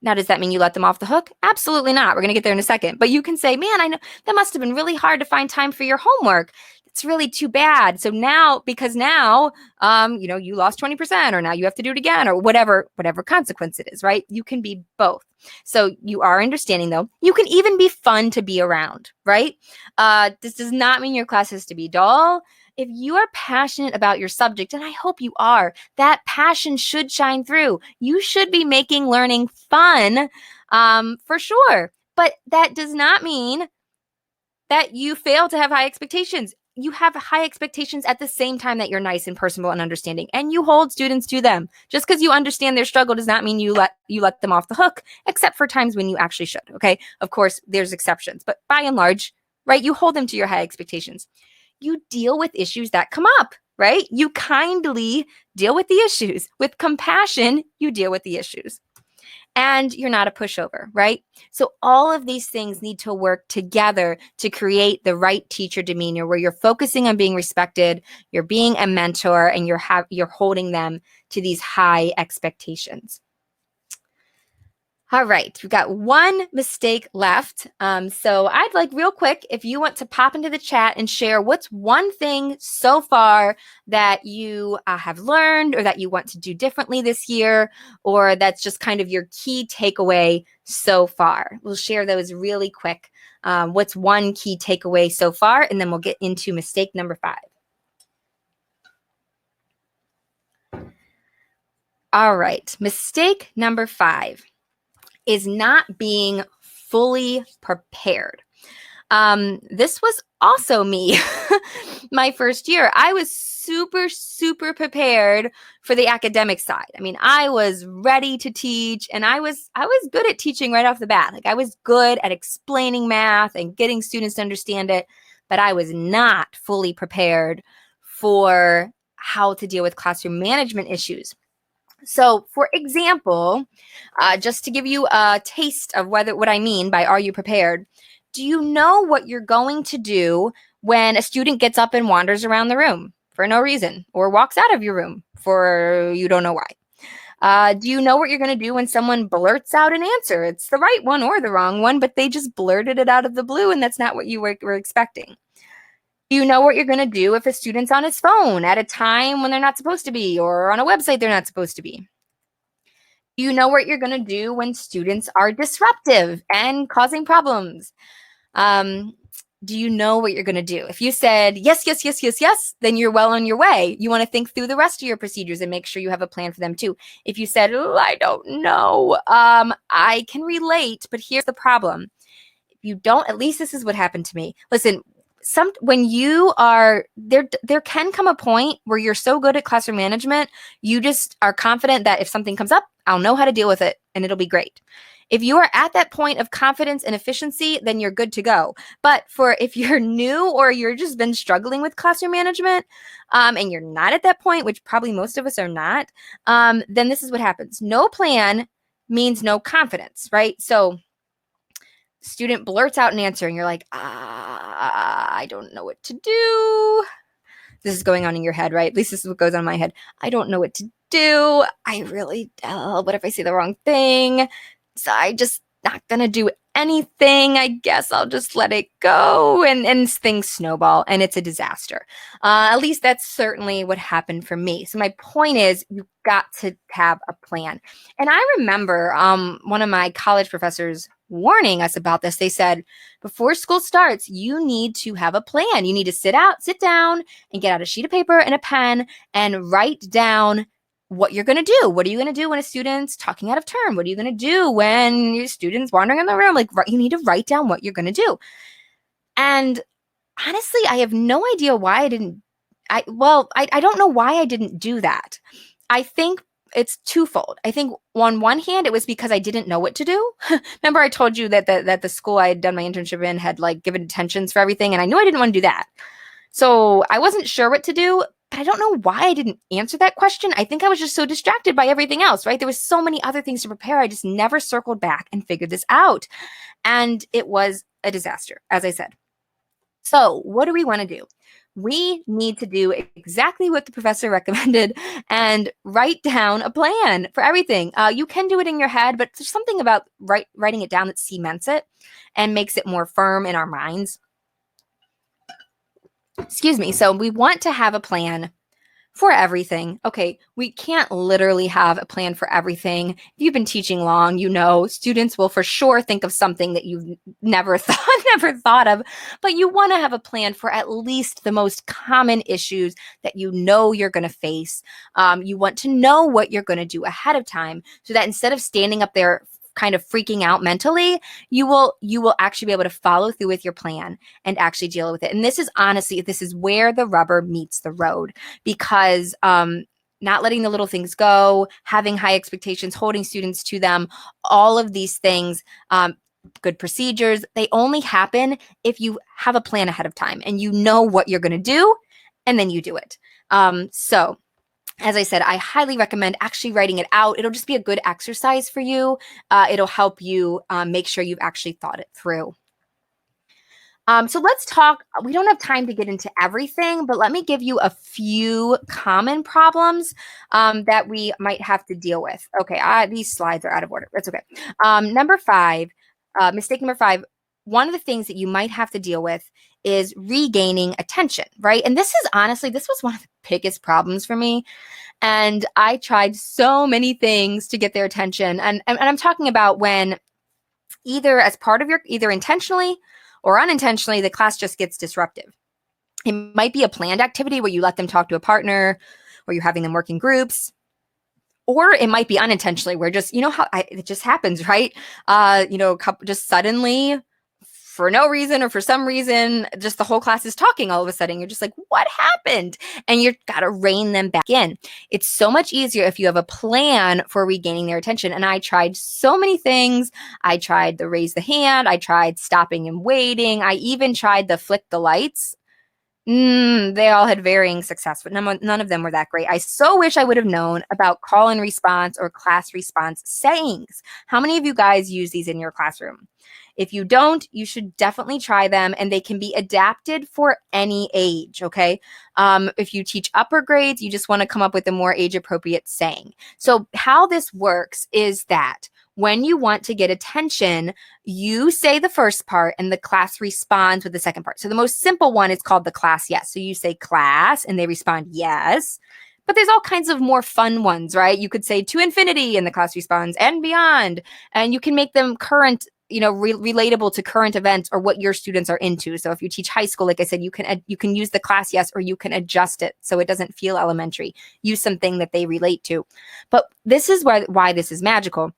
Now, does that mean you let them off the hook? Absolutely not. We're going to get there in a second. But you can say, man, I know that must have been really hard to find time for your homework. It's really too bad. So now, because now, you lost 20%, or now you have to do it again, or whatever consequence it is, right? You can be both. So you are understanding, though. You can even be fun to be around, right? This does not mean your class has to be dull. If you are passionate about your subject, and I hope you are, that passion should shine through. You should be making learning fun, for sure. But that does not mean that you fail to have high expectations. You have high expectations at the same time that you're nice and personable and understanding, and you hold students to them. Just because you understand their struggle does not mean you let them off the hook, except for times when you actually should, okay? Of course, there's exceptions, but by and large, right, you hold them to your high expectations. You deal with issues that come up, right? You kindly deal with the issues. With compassion, you deal with the issues. And you're not a pushover, right? So all of these things need to work together to create the right teacher demeanor, where you're focusing on being respected, you're being a mentor, and you're holding them to these high expectations. All right, we've got one mistake left. So I'd like, real quick, if you want to pop into the chat and share what's one thing so far that you have learned, or that you want to do differently this year, or that's just kind of your key takeaway so far. We'll share those really quick. What's one key takeaway so far, and then we'll get into mistake number 5. All right, mistake number 5 is not being fully prepared. This was also me. My first year, I was super, super prepared for the academic side. I mean, I was ready to teach, and I was good at teaching right off the bat. Like, I was good at explaining math and getting students to understand it, but I was not fully prepared for how to deal with classroom management issues. So, for example, just to give you a taste of what I mean by are you prepared, do you know what you're going to do when a student gets up and wanders around the room for no reason, or walks out of your room for you don't know why? Do you know what you're going to do when someone blurts out an answer? It's the right one or the wrong one, but they just blurted it out of the blue, and that's not what you were expecting. Do you know what you're going to do if a student's on his phone at a time when they're not supposed to be, or on a website they're not supposed to be? Do you know what you're going to do when students are disruptive and causing problems? Do you know what you're going to do? If you said yes, yes, yes, yes, yes, then you're well on your way. You want to think through the rest of your procedures and make sure you have a plan for them too. If you said, oh, I don't know, I can relate, but here's the problem. If you don't, at least this is what happened to me. Listen, when you are there can come a point where you're so good at classroom management, you just are confident that if something comes up, I'll know how to deal with it and it'll be great. If you are at that point of confidence and efficiency, then you're good to go. But if you're new, or you're just been struggling with classroom management, and you're not at that point, which probably most of us are not, then this is what happens. No plan means no confidence, right? So student blurts out an answer, and you're like, I don't know what to do. This is going on in your head, right? At least this is what goes on in my head. I don't know what to do. What if I say the wrong thing? So I just not gonna do anything. I guess I'll just let it go, and things snowball, and it's a disaster. At least that's certainly what happened for me. So my point is, you've got to have a plan. And I remember one of my college professors warning us about this. They said, before school starts, you need to have a plan. You need to sit down and get out a sheet of paper and a pen and write down what you're going to do. What are you going to do when a student's talking out of turn? What are you going to do when your student's wandering in the room? Like, you need to write down what you're going to do. And honestly, I have no idea why I didn't. I don't know why I didn't do that. I think it's twofold. I think on one hand, it was because I didn't know what to do. Remember, I told you that the school I had done my internship in had like given detentions for everything, and I knew I didn't want to do that. So I wasn't sure what to do, but I don't know why I didn't answer that question. I think I was just so distracted by everything else, right? There was so many other things to prepare. I just never circled back and figured this out. And it was a disaster, as I said. So, what do we want to do? We need to do exactly what the professor recommended and write down a plan for everything. You can do it in your head, but there's something about writing it down that cements it and makes it more firm in our minds. Excuse me. So, we want to have a plan for everything. Okay, we can't literally have a plan for everything. If you've been teaching long, you know students will for sure think of something that you've never thought of, but you want to have a plan for at least the most common issues that you know you're going to face. You want to know what you're going to do ahead of time so that instead of standing up there kind of freaking out mentally, you will actually be able to follow through with your plan and actually deal with it. And this is where the rubber meets the road, because not letting the little things go, having high expectations, holding students to them, all of these things, good procedures, they only happen if you have a plan ahead of time and you know what you're going to do, and then you do it. So as I said, I highly recommend actually writing it out. It'll just be a good exercise for you. It'll help you make sure you've actually thought it through. So let's talk. We don't have time to get into everything, but let me give you a few common problems that we might have to deal with. Okay, these slides are out of order. That's okay. Mistake number 5, one of the things that you might have to deal with is regaining attention, right? And this was one of the biggest problems for me. And I tried so many things to get their attention. And I'm talking about when either as part of either intentionally or unintentionally, the class just gets disruptive. It might be a planned activity where you let them talk to a partner, or you're having them work in groups. Or it might be unintentionally where just, it just happens, right? Just suddenly, for no reason or for some reason, just the whole class is talking all of a sudden. You're just like, what happened? And you've got to rein them back in. It's so much easier if you have a plan for regaining their attention. And I tried so many things. I tried the raise the hand. I tried stopping and waiting. I even tried the flick the lights. They all had varying success, but none of them were that great. I so wish I would have known about call and response or class response sayings. How many of you guys use these in your classroom? If you don't, you should definitely try them, and they can be adapted for any age, okay? If you teach upper grades, you just want to come up with a more age-appropriate saying. So how this works is that when you want to get attention, you say the first part and the class responds with the second part. So the most simple one is called the class yes. So you say class and they respond yes. But there's all kinds of more fun ones, right? You could say to infinity and the class responds and beyond. And you can make them current, relatable to current events or what your students are into. So if you teach high school, like I said, you can use the class yes, or you can adjust it so it doesn't feel elementary. Use something that they relate to. But this is why this is magical.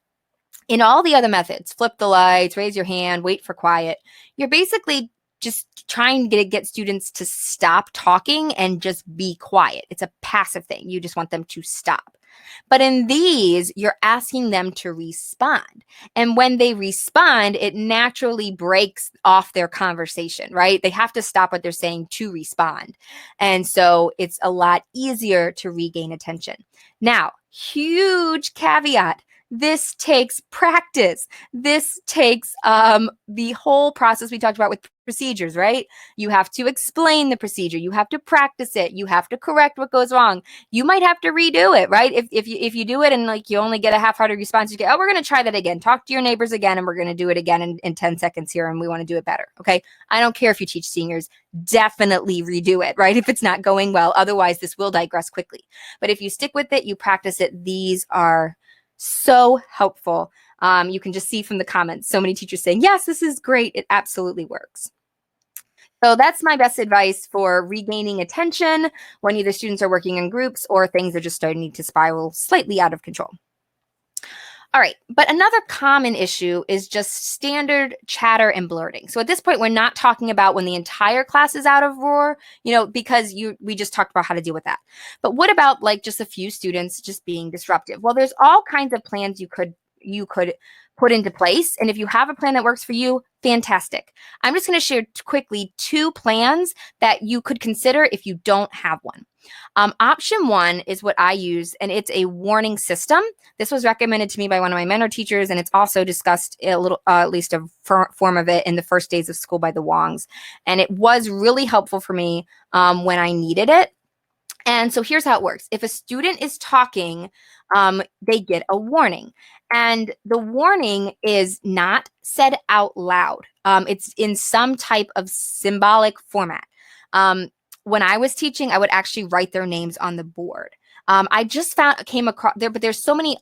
In all the other methods, flip the lights, raise your hand, wait for quiet, you're basically just trying to get students to stop talking and just be quiet. It's a passive thing. You just want them to stop. But in these, you're asking them to respond. And when they respond, it naturally breaks off their conversation, right? They have to stop what they're saying to respond. And so it's a lot easier to regain attention. Now, huge caveat. This takes practice. This takes the whole process we talked about with procedures, right? You have to explain the procedure. You have to practice it. You have to correct what goes wrong. You might have to redo it, right? If you do it and like you only get a half-hearted response, you go, oh, we're going to try that again. Talk to your neighbors again, and we're going to do it again in 10 seconds here, and we want to do it better, okay? I don't care if you teach seniors. Definitely redo it, right? If it's not going well. Otherwise, this will digress quickly. But if you stick with it, you practice it, these are so helpful. You can just see from the comments, so many teachers saying, yes, this is great. It absolutely works. So that's my best advice for regaining attention when either students are working in groups or things are just starting to spiral slightly out of control. All right, but another common issue is just standard chatter and blurting. So at this point, we're not talking about when the entire class is out of roar, because we just talked about how to deal with that. But what about like just a few students just being disruptive? Well, there's all kinds of plans you could put into place. And if you have a plan that works for you, fantastic. I'm just going to share quickly 2 plans that you could consider if you don't have one. Option one is what I use, and it's a warning system. This was recommended to me by one of my mentor teachers, and it's also discussed a little, at least a form of it in the first days of school by the Wongs. And it was really helpful for me when I needed it. And so here's how it works. If a student is talking, they get a warning. And the warning is not said out loud. It's in some type of symbolic format. When I was teaching, I would actually write their names on the board. I just came across there, but there's so many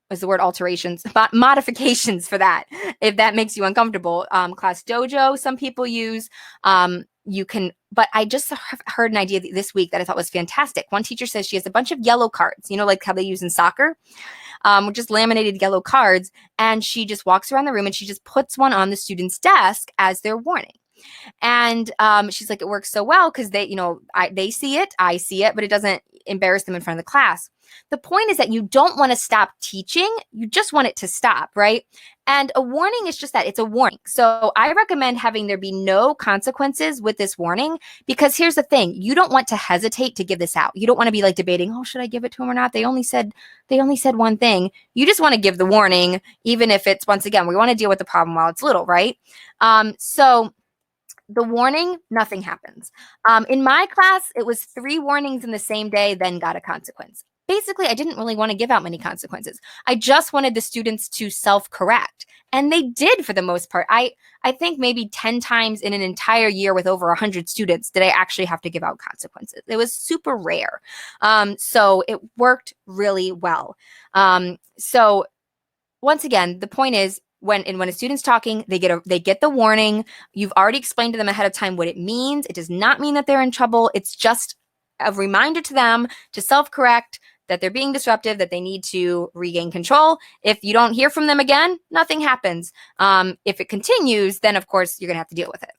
is the word alterations, but modifications for that, if that makes you uncomfortable. Class Dojo, some people use. You can, but I just heard an idea this week that I thought was fantastic. One teacher says she has a bunch of yellow cards, like how they use in soccer, just laminated yellow cards. And she just walks around the room and she just puts one on the student's desk as their warning. And she's like, it works so well because they see it, I see it, but it doesn't embarrass them in front of the class. The point is that you don't want to stop teaching. You just want it to stop, right? And a warning is just that. It's a warning. So I recommend having there be no consequences with this warning, because here's the thing. You don't want to hesitate to give this out. You don't want to be like debating, oh, should I give it to him or not? They only said one thing. You just want to give the warning, even if it's, once again, we want to deal with the problem while it's little, right? So the warning, nothing happens. In my class, it was 3 warnings in the same day, then got a consequence. Basically, I didn't really want to give out many consequences. I just wanted the students to self-correct. And they did for the most part. I think maybe 10 times in an entire year with over 100 students did I actually have to give out consequences. It was super rare. So it worked really well. So once again, the point is, when a student's talking, they get the warning. You've already explained to them ahead of time what it means. It does not mean that they're in trouble. It's just a reminder to them to self-correct, that they're being disruptive, that they need to regain control. If you don't hear from them again, nothing happens. If it continues, then of course you're going to have to deal with it.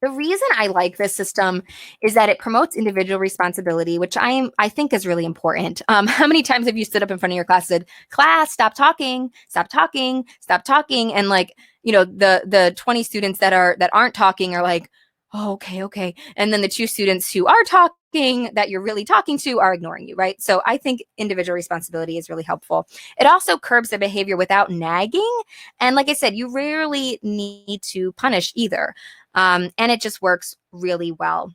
The reason I like this system is that it promotes individual responsibility, which I think is really important. How many times have you stood up in front of your class and said, class, stop talking, stop talking, stop talking? And the 20 students that aren't talking are like, oh, okay. And then the 2 students who are talking, that you're really talking to, are ignoring you, right? So I think individual responsibility is really helpful. It also curbs the behavior without nagging. And like I said, you rarely need to punish either. And it just works really well.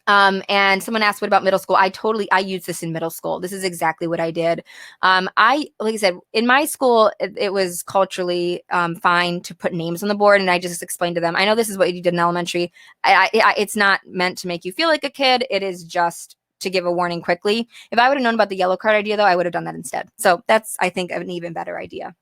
And someone asked, what about middle school? I use this in middle school. This is exactly what I did. Like I said, in my school, it was culturally fine to put names on the board. And I just explained to them, I know this is what you did in elementary. It's not meant to make you feel like a kid. It is just to give a warning quickly. If I would have known about the yellow card idea, though, I would have done that instead. So that's, I think, an even better idea.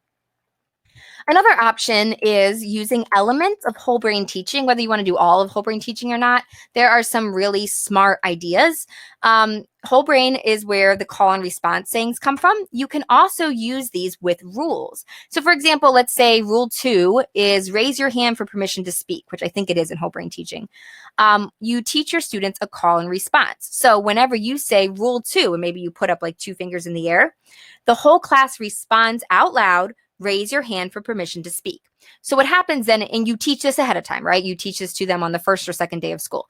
Another option is using elements of whole brain teaching, whether you want to do all of whole brain teaching or not. There are some really smart ideas. Whole brain is where the call and response sayings come from. You can also use these with rules. So for example, let's say rule 2 is raise your hand for permission to speak, which I think it is in whole brain teaching. You teach your students a call and response. So whenever you say rule 2, and maybe you put up like 2 fingers in the air, the whole class responds out loud, raise your hand for permission to speak. So what happens then, and you teach this ahead of time, right? You teach this to them on the first or second day of school.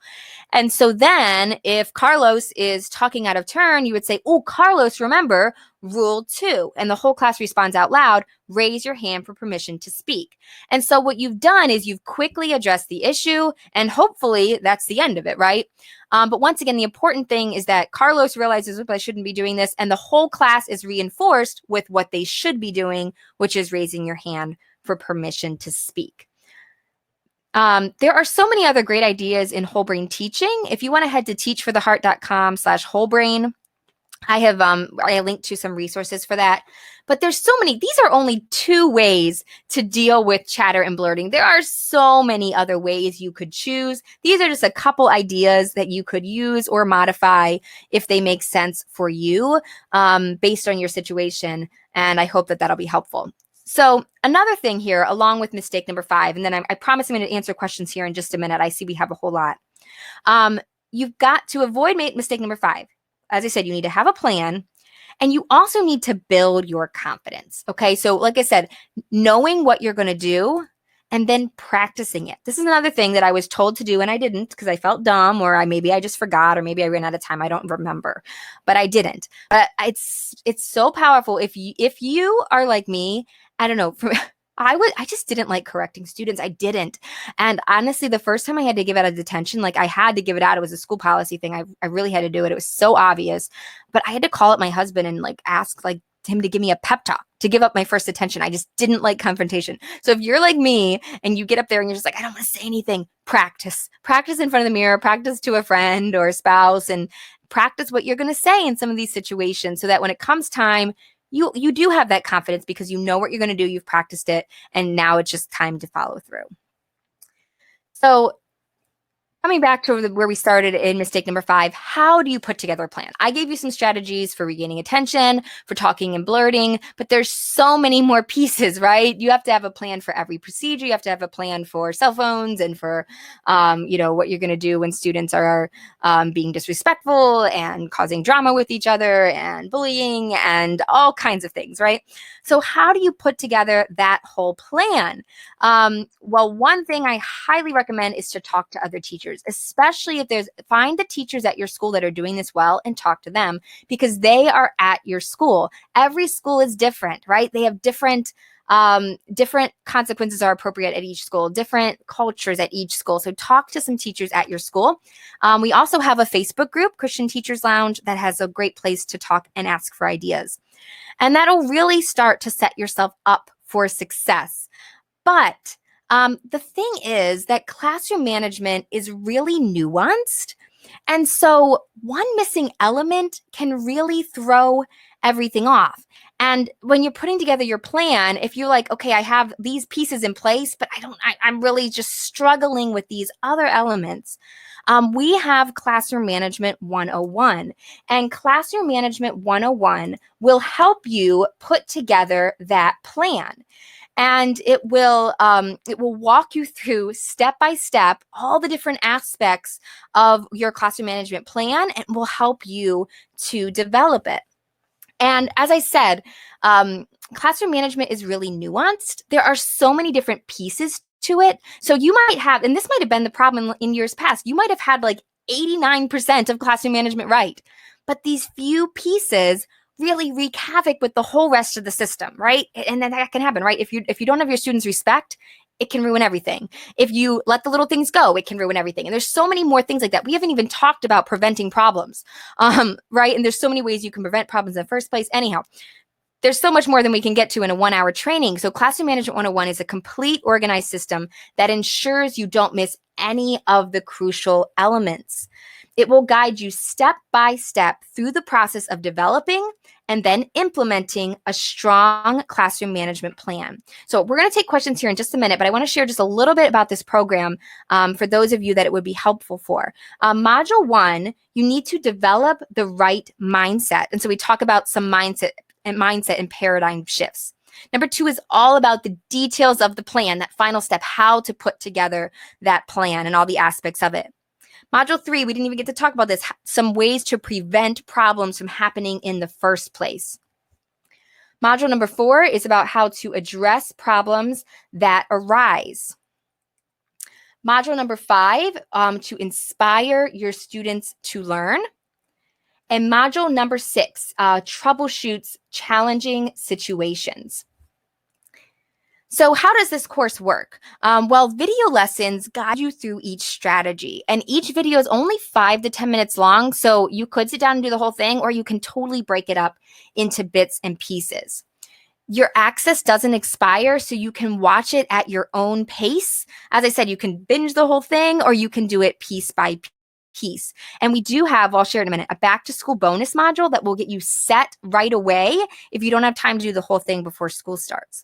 And so then if Carlos is talking out of turn, you would say, oh, Carlos, remember rule 2. And the whole class responds out loud, raise your hand for permission to speak. And so what you've done is you've quickly addressed the issue, and hopefully that's the end of it, right? But once again, the important thing is that Carlos realizes, I shouldn't be doing this, and the whole class is reinforced with what they should be doing, which is raising your hand for permission to speak. There are so many other great ideas in whole brain teaching. If you want to head to teachfortheheart.com/wholebrain, I linked to some resources for that. But there's so many. These are only 2 ways to deal with chatter and blurting. There are so many other ways you could choose. These are just a couple ideas that you could use or modify if they make sense for you based on your situation. And I hope that that'll be helpful. So another thing here, along with mistake number 5, and then I promise I'm going to answer questions here in just a minute. I see we have a whole lot. You've got to avoid mistake number 5. As I said, you need to have a plan, and you also need to build your confidence. Okay, so like I said, knowing what you're going to do and then practicing it. This is another thing that I was told to do and I didn't because I felt dumb, or maybe I just forgot, or maybe I ran out of time. I don't remember, but I didn't. But it's so powerful. If you are like me, I don't know. I just didn't like correcting students. I didn't. And honestly, the first time I had to give out a detention, like I had to give it out. It was a school policy thing. I really had to do it. It was so obvious. But I had to call up my husband and like ask like him to give me a pep talk to give up my first detention. I just didn't like confrontation. So if you're like me and you get up there and you're just like, I don't want to say anything, practice. Practice in front of the mirror, practice to a friend or a spouse, and practice what you're going to say in some of these situations so that when it comes time, you do have that confidence because you know what you're going to do, you've practiced it, and now it's just time to follow through. So coming back to where we started in mistake number 5, how do you put together a plan? I gave you some strategies for regaining attention, for talking and blurting, but there's so many more pieces, right? You have to have a plan for every procedure. You have to have a plan for cell phones and for, what you're going to do when students are being disrespectful and causing drama with each other and bullying and all kinds of things, right? So how do you put together that whole plan? Well, one thing I highly recommend is to talk to other teachers, especially if find the teachers at your school that are doing this well and talk to them because they are at your school. Every school is different, right? They have different consequences are appropriate at each school, different cultures at each school. So talk to some teachers at your school. We also have a Facebook group, Christian Teachers Lounge, that has a great place to talk and ask for ideas. And that'll really start to set yourself up for success. But the thing is that classroom management is really nuanced. And so one missing element can really throw everything off. And when you're putting together your plan, if you're like, okay, I have these pieces in place, but I'm really just struggling with these other elements. We have Classroom Management 101, and Classroom Management 101 will help you put together that plan. And it will walk you through step by step all the different aspects of your classroom management plan and will help you to develop it. And as I said, classroom management is really nuanced. There are so many different pieces to it. So you might have, and this might have been the problem in years past, you might have had like 89% of classroom management right. But these few pieces really wreak havoc with the whole rest of the system, right? And then that can happen, right? If you don't have your students' respect, it can ruin everything. If you let the little things go, it can ruin everything. And there's so many more things like that. We haven't even talked about preventing problems, right? And there's so many ways you can prevent problems in the first place. Anyhow, there's so much more than we can get to in a 1-hour training. So Classroom Management 101 is a complete organized system that ensures you don't miss any of the crucial elements. It will guide you step by step through the process of developing and then implementing a strong classroom management plan. So we're going to take questions here in just a minute, but I want to share just a little bit about this program for those of you that it would be helpful for. Module 1, you need to develop the right mindset. And so we talk about some mindset and paradigm shifts. Number 2 is all about the details of the plan, that final step, how to put together that plan and all the aspects of it. Module 3, we didn't even get to talk about this, some ways to prevent problems from happening in the first place. Module number 4 is about how to address problems that arise. Module number 5, to inspire your students to learn. And module number 6, troubleshoots challenging situations. So how does this course work? Well, video lessons guide you through each strategy, and each video is only 5 to 10 minutes long. So you could sit down and do the whole thing, or you can totally break it up into bits and pieces. Your access doesn't expire, so you can watch it at your own pace. As I said, you can binge the whole thing, or you can do it piece by piece. And we do have, I'll share in a minute, a back to school bonus module that will get you set right away if you don't have time to do the whole thing before school starts.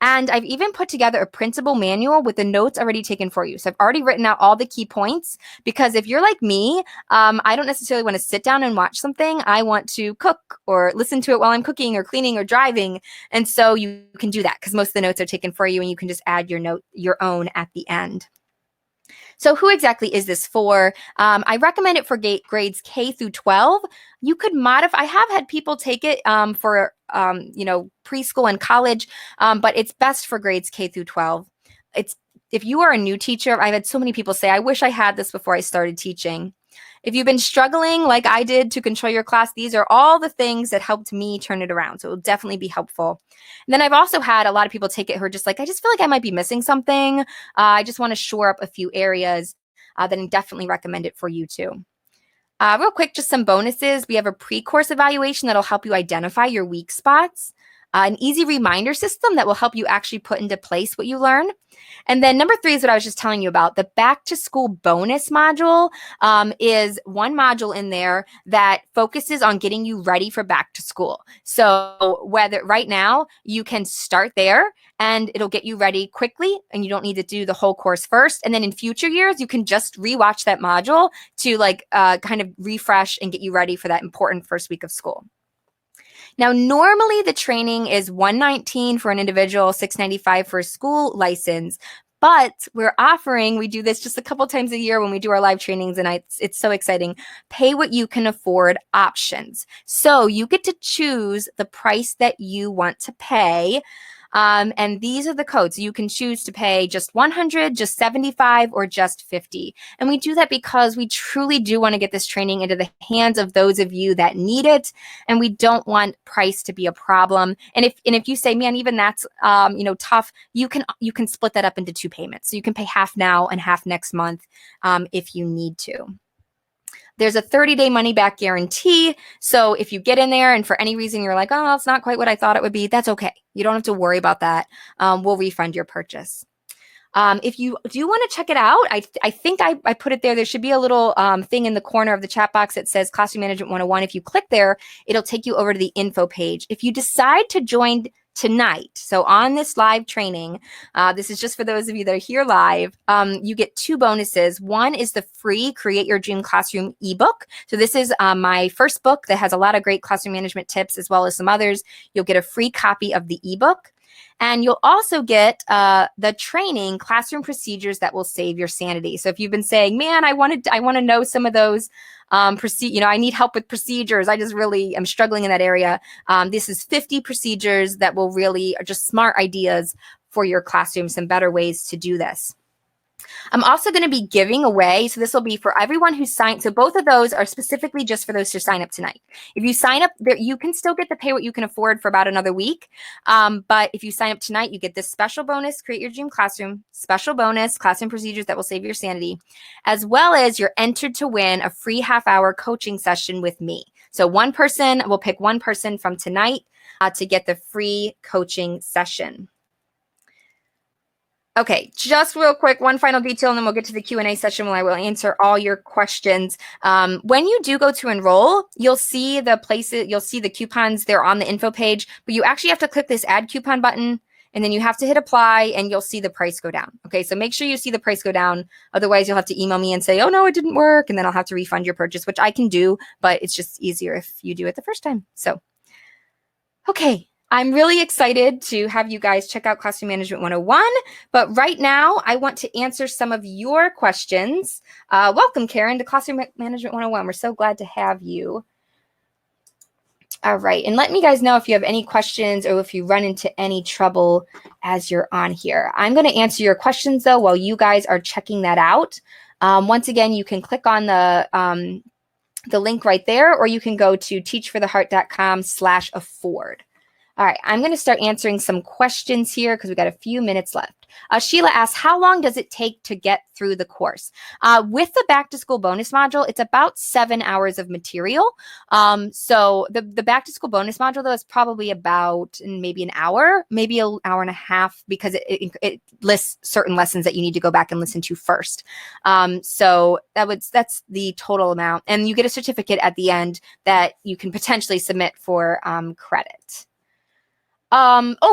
And I've even put together a printable manual with the notes already taken for you. So I've already written out all the key points, because if you're like me, I don't necessarily want to sit down and watch something. I want to cook or listen to it while I'm cooking or cleaning or driving. And so you can do that because most of the notes are taken for you, and you can just add your own at the end. So who exactly is this for? I recommend it for grades K through 12. You could modify. I have had people take it for preschool and college, but it's best for grades K through 12. if you are a new teacher, I've had so many people say, I wish I had this before I started teaching. If you've been struggling like I did to control your class, these are all the things that helped me turn it around. So it will definitely be helpful. And then I've also had a lot of people take it who are just like, I just feel like I might be missing something. I just want to shore up a few areas. Then I definitely recommend it for you too. Real quick, just some bonuses. We have a pre-course evaluation that'll help you identify your weak spots. An easy reminder system that will help you actually put into place what you learn. And then number 3 is what I was just telling you about. The back to school bonus module is one module in there that focuses on getting you ready for back to school. So whether right now you can start there and it'll get you ready quickly and you don't need to do the whole course first. And then in future years, you can just rewatch that module to kind of refresh and get you ready for that important first week of school. Now, normally the training is $119 for an individual, $695 for a school license, but we do this just a couple times a year when we do our live trainings, and it's so exciting. Pay what you can afford options. So you get to choose the price that you want to pay. And these are the codes. You can choose to pay just $100, just $75, or just $50. And we do that because we truly do want to get this training into the hands of those of you that need it. And we don't want price to be a problem. And if you say, man, even that's tough, you can split that up into 2 payments. So you can pay half now and half next month if you need to. There's a 30-day money-back guarantee. So if you get in there and for any reason you're like, oh, it's not quite what I thought it would be, that's okay. You don't have to worry about that. We'll refund your purchase. If you do want to check it out, I think I put it there. There should be a little thing in the corner of the chat box that says Classroom Management 101. If you click there, it'll take you over to the info page. If you decide to join tonight, so on this live training, this is just for those of you that are here live, you get 2 bonuses. One is the free Create Your Dream Classroom ebook. So this is my first book that has a lot of great classroom management tips as well as some others. You'll get a free copy of the ebook. And you'll also get the training, Classroom Procedures That Will Save Your Sanity. So if you've been saying, man, I want to know some of those, I need help with procedures. I just really am struggling in that area. This is 50 procedures that will really are just smart ideas for your classroom, some better ways to do this. I'm also going to be giving away, so this will be for everyone who signed. So both of those are specifically just for those who sign up tonight. If you sign up, you can still get the pay what you can afford for about another week. But if you sign up tonight, you get this special bonus, Create Your Dream Classroom, special bonus, Classroom Procedures That Will Save Your Sanity, as well as you're entered to win a free half-hour coaching session with me. So we'll pick one person from tonight to get the free coaching session. Okay, just real quick, one final detail, and then we'll get to the Q&A session where I will answer all your questions. When you do go to enroll, you'll see the places, you'll see the coupons. They're on the info page, but you actually have to click this add coupon button, and then you have to hit apply, and you'll see the price go down. Okay, so make sure you see the price go down. Otherwise, you'll have to email me and say, oh, no, it didn't work, and then I'll have to refund your purchase, which I can do, but it's just easier if you do it the first time. So, okay. I'm really excited to have you guys check out Classroom Management 101, but right now I want to answer some of your questions. Welcome, Karen, to Classroom Management 101. We're so glad to have you. All right, and let me guys know if you have any questions or if you run into any trouble as you're on here. I'm going to answer your questions, though, while you guys are checking that out. Once again, you can click on the link right there, or you can go to teachfortheheart.com/afford. All right, I'm going to start answering some questions here because we've got a few minutes left. Sheila asks, how long does it take to get through the course? With the back to school bonus module, it's about 7 hours of material. So the back to school bonus module, though, is probably about maybe an hour, maybe an hour and a half, because it lists certain lessons that you need to go back and listen to first. So that's the total amount. And you get a certificate at the end that you can potentially submit for credit.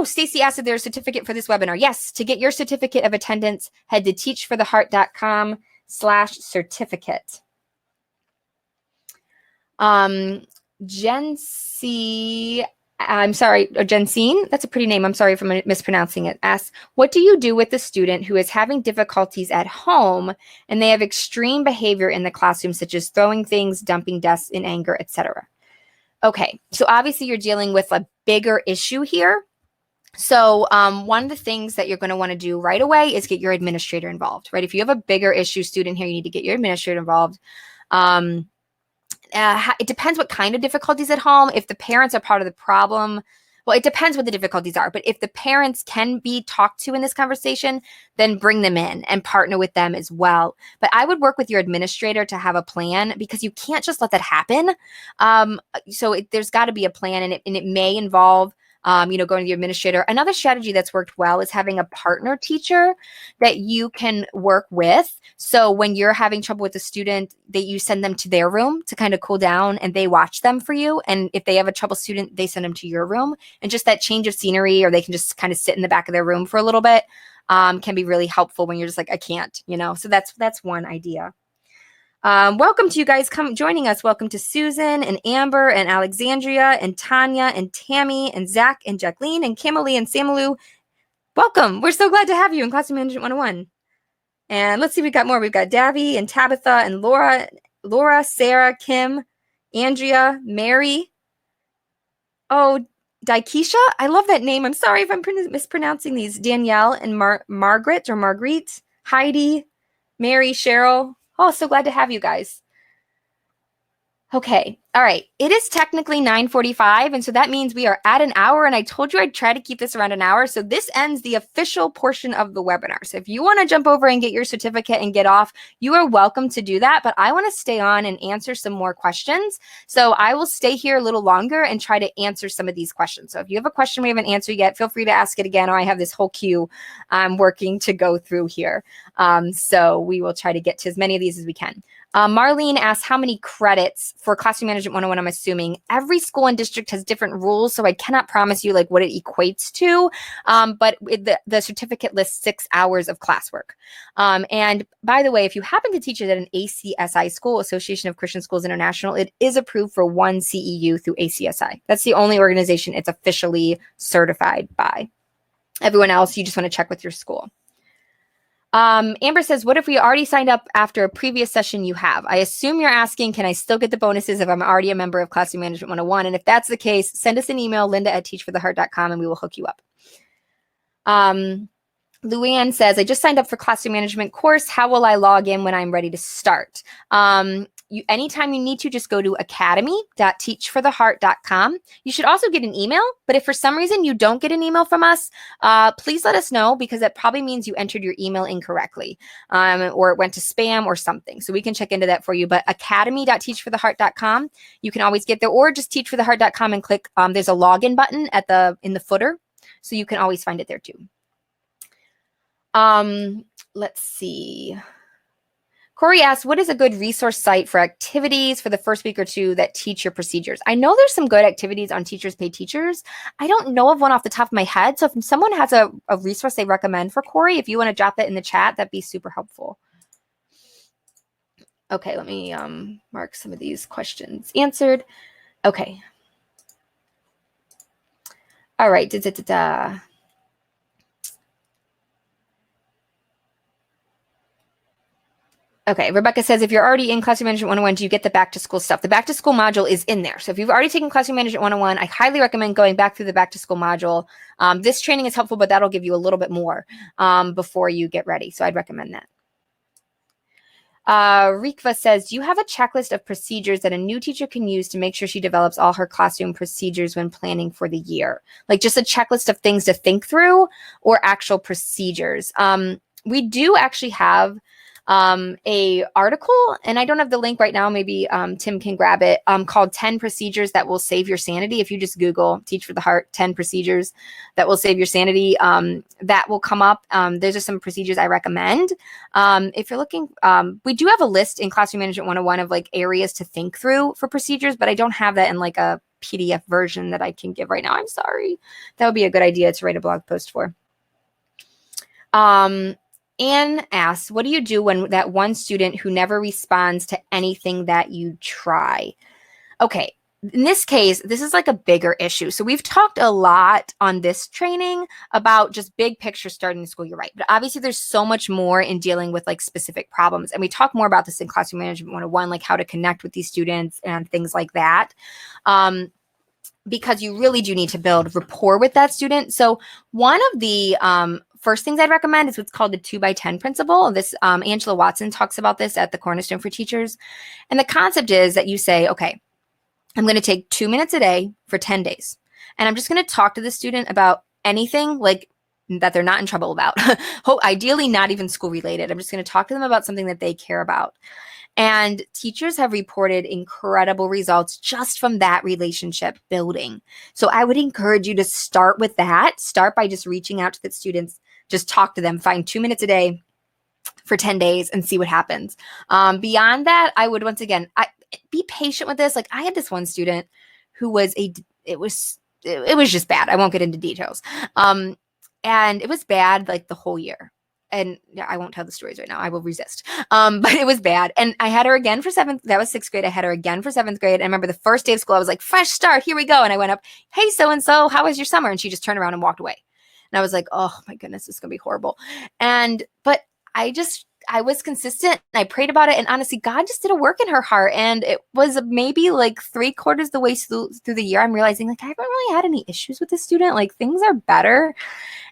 Stacy asked if there's a certificate for this webinar. Yes, to get your certificate of attendance, head to teachfortheheart.com/certificate. Jensine, that's a pretty name. I'm sorry if I'm mispronouncing it. Asks, what do you do with the student who is having difficulties at home and they have extreme behavior in the classroom, such as throwing things, dumping desks in anger, etc.? Okay, so obviously you're dealing with a bigger issue here. So one of the things that you're going to want to do right away is get your administrator involved, right? If you have a bigger issue student here, you need to get your administrator involved. It depends what kind of difficulties at home. If the parents are part of the problem, well, it depends what the difficulties are. But if the parents can be talked to in this conversation, then bring them in and partner with them as well. But I would work with your administrator to have a plan, because you can't just let that happen. There's got to be a plan, and it may involve going to the administrator. Another strategy that's worked well is having a partner teacher that you can work with. So when you're having trouble with a student, that you send them to their room to kind of cool down, and they watch them for you. And if they have a trouble student, they send them to your room. And just that change of scenery, or they can just kind of sit in the back of their room for a little bit, can be really helpful when you're just like, I can't, So that's one idea. Welcome to you guys joining us. Welcome to Susan and Amber and Alexandria and Tanya and Tammy and Zach and Jacqueline and Kimberly and Samalu. Welcome. We're so glad to have you in Classroom Management 101. And let's see, we've got more. We've got Davy and Tabitha and Laura, Sarah, Kim, Andrea, Mary. Oh, Daikisha. I love that name. I'm sorry if I'm mispronouncing these. Danielle and Margaret or Marguerite, Heidi, Mary, Cheryl. Oh, so glad to have you guys. Okay. All right. It is technically 9:45, and so that means we are at an hour, and I told you I'd try to keep this around an hour. So this ends the official portion of the webinar. So if you want to jump over and get your certificate and get off, you are welcome to do that, but I want to stay on and answer some more questions. So I will stay here a little longer and try to answer some of these questions. So if you have a question we haven't answered yet, feel free to ask it again, or I have this whole queue I'm working to go through here. So we will try to get to as many of these as we can. Marlene asks, how many credits for Classroom Management 101? I'm assuming every school and district has different rules, so I cannot promise you like what it equates to. But the certificate lists 6 hours of classwork. And by the way, if you happen to teach it at an ACSI school, Association of Christian Schools International, it is approved for 1 CEU through ACSI. That's the only organization it's officially certified by. Everyone else, you just want to check with your school. Amber says, what if we already signed up after a previous session you have? I assume you're asking, can I still get the bonuses if I'm already a member of Classroom Management 101? And if that's the case, send us an email, linda@teachfortheheart.com, and we will hook you up. Luann says, I just signed up for Classroom Management course. How will I log in when I'm ready to start? Anytime you need to, just go to academy.teachfortheheart.com. You should also get an email, but if for some reason you don't get an email from us, please let us know, because that probably means you entered your email incorrectly, or it went to spam or something. So we can check into that for you. But academy.teachfortheheart.com, you can always get there, or just teachfortheheart.com and click, there's a login button in the footer. So you can always find it there too. Let's see. Corey asks, what is a good resource site for activities for the first week or two that teach your procedures? I know there's some good activities on Teachers Pay Teachers. I don't know of one off the top of my head. So if someone has a resource they recommend for Corey, if you want to drop that in the chat, that'd be super helpful. Okay, let me mark some of these questions answered. Okay. All right. Okay, Rebecca says, if you're already in Classroom Management 101, do you get the back to school stuff? The back to school module is in there. So if you've already taken Classroom Management 101, I highly recommend going back through the back to school module. This training is helpful, but that'll give you a little bit more before you get ready. So I'd recommend that. Rikva says, do you have a checklist of procedures that a new teacher can use to make sure she develops all her classroom procedures when planning for the year? Like just a checklist of things to think through, or actual procedures? We do actually have a article, and I don't have the link right now. Maybe Tim can grab it, called 10 procedures that will save your sanity. If you just Google Teach for the Heart 10 procedures that will save your sanity, that will come up. Those are some procedures I recommend. If you're looking, we do have a list in Classroom Management 101 of like areas to think through for procedures, but I don't have that in like a PDF version that I can give right now. I'm sorry. That would be a good idea to write a blog post for. Anne asks, what do you do when that one student who never responds to anything that you try? Okay, in this case, this is like a bigger issue. So we've talked a lot on this training about just big picture starting the school. You're right. But obviously there's so much more in dealing with like specific problems. And we talk more about this in Classroom Management 101, like how to connect with these students and things like that. because you really do need to build rapport with that student. So one of the first things I'd recommend is what's called the 2x10 principle. This Angela Watson talks about this at the Cornerstone for Teachers. And the concept is that you say, okay, I'm going to take 2 minutes a day for 10 days. And I'm just going to talk to the student about anything like that they're not in trouble about. Ideally, not even school related. I'm just going to talk to them about something that they care about. And teachers have reported incredible results just from that relationship building. So I would encourage you to start with that. Start by just reaching out to the students, just talk to them, find 2 minutes a day for 10 days and see what happens. Beyond that, I would, once again, be patient with this. Like I had this one student who was it was just bad. I won't get into details. And it was bad like the whole year. And yeah, I won't tell the stories right now. I will resist. But it was bad. And I had her again for that was 6th grade. I had her again for 7th grade. And I remember the first day of school, I was like, fresh start, here we go. And I went up, hey, so-and-so, how was your summer? And she just turned around and walked away. And I was like, oh my goodness, this is going to be horrible. But I was consistent and I prayed about it. And honestly, God just did a work in her heart. And it was maybe like 3/4 the way through the year, I'm realizing like, I haven't really had any issues with this student. Like things are better.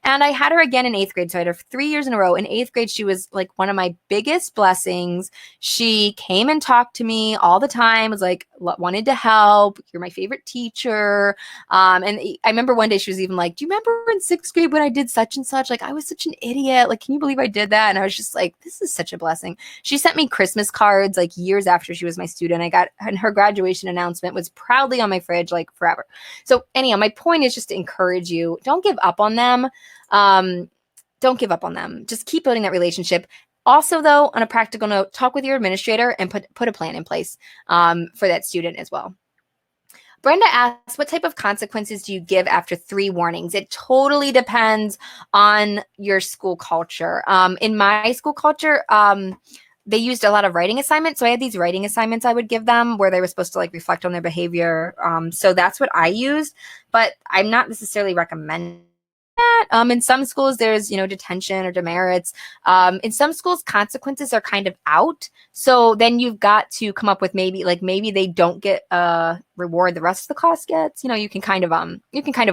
And I had her again in 8th grade. So I had her 3 years in a row. In 8th grade, she was like one of my biggest blessings. She came and talked to me all the time, was like, wanted to help. You're my favorite teacher. And I remember one day she was even like, do you remember in 6th grade when I did such and such? Like, I was such an idiot. Like, can you believe I did that? And I was just like, this is such a blessing. She sent me Christmas cards like years after she was my student. And her graduation announcement was proudly on my fridge like forever. So anyhow, my point is just to encourage you. Don't give up on them. Don't give up on them. Just keep building that relationship. Also, though, on a practical note, talk with your administrator and put a plan in place for that student as well. Brenda asks, what type of consequences do you give after 3 warnings? It totally depends on your school culture. In my school culture, they used a lot of writing assignments. So I had these writing assignments I would give them where they were supposed to like reflect on their behavior. So that's what I used, but I'm not necessarily recommending that. In some schools, there's, detention or demerits. In some schools, consequences are kind of out. So then you've got to come up with maybe they don't get a reward the rest of the class gets. You can kind of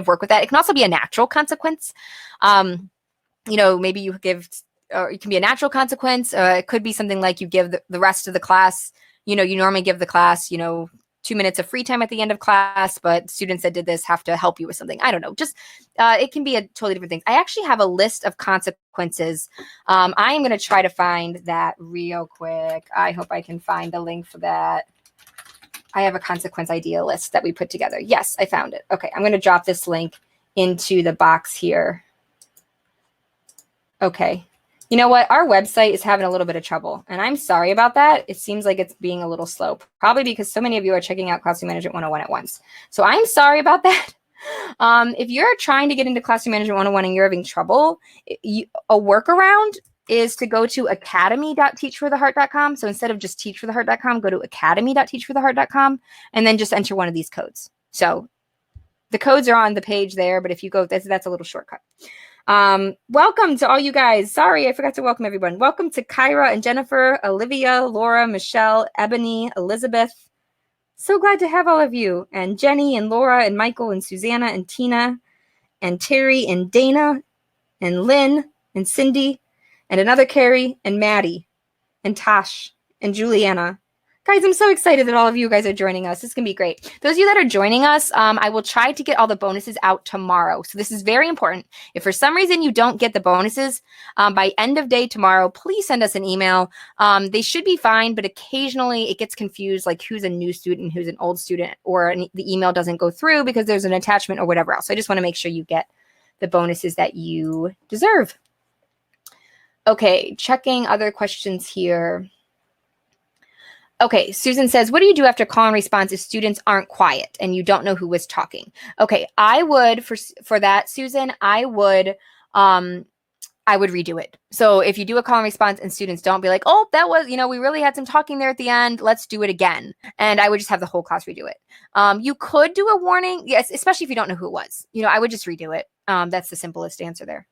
work with that. It can also be a natural consequence. Maybe you give, or it can be a natural consequence. It could be something like you give the rest of the class, you normally give the class, 2 minutes of free time at the end of class, but students that did this have to help you with something. I don't know. Just it can be a totally different thing. I actually have a list of consequences. I am going to try to find that real quick. I hope I can find a link for that. I have a consequence idea list that we put together. Yes, I found it. Okay, I'm going to drop this link into the box here. Okay. You know what? Our website is having a little bit of trouble, and I'm sorry about that. It seems like it's being a little slow, probably because so many of you are checking out Classroom Management 101 at once. So I'm sorry about that. If you're trying to get into Classroom Management 101 and you're having trouble, a workaround is to go to academy.teachfortheheart.com. So instead of just teachfortheheart.com, go to academy.teachfortheheart.com and then just enter one of these codes. So the codes are on the page there, but if you go, that's a little shortcut. Welcome to all you guys. Sorry, I forgot to welcome everyone. Welcome to Kyra and Jennifer, Olivia, Laura, Michelle, Ebony, Elizabeth. So glad to have all of you. And Jenny and Laura and Michael and Susanna and Tina and Terry and Dana and Lynn and Cindy and another Carrie and Maddie and Tosh and Juliana. Guys, I'm so excited that all of you guys are joining us. This is going to be great. Those of you that are joining us, I will try to get all the bonuses out tomorrow. So this is very important. If for some reason you don't get the bonuses by end of day tomorrow, please send us an email. They should be fine, but occasionally it gets confused, like who's a new student, who's an old student, or the email doesn't go through because there's an attachment or whatever else. So I just want to make sure you get the bonuses that you deserve. Okay, checking other questions here. Okay, Susan says, what do you do after call and response if students aren't quiet and you don't know who was talking? Okay, I would, for that, Susan, I would redo it. So if you do a call and response and students don't, be like, oh, that was, we really had some talking there at the end. Let's do it again. And I would just have the whole class redo it. You could do a warning. Yes, especially if you don't know who it was. I would just redo it. That's the simplest answer there.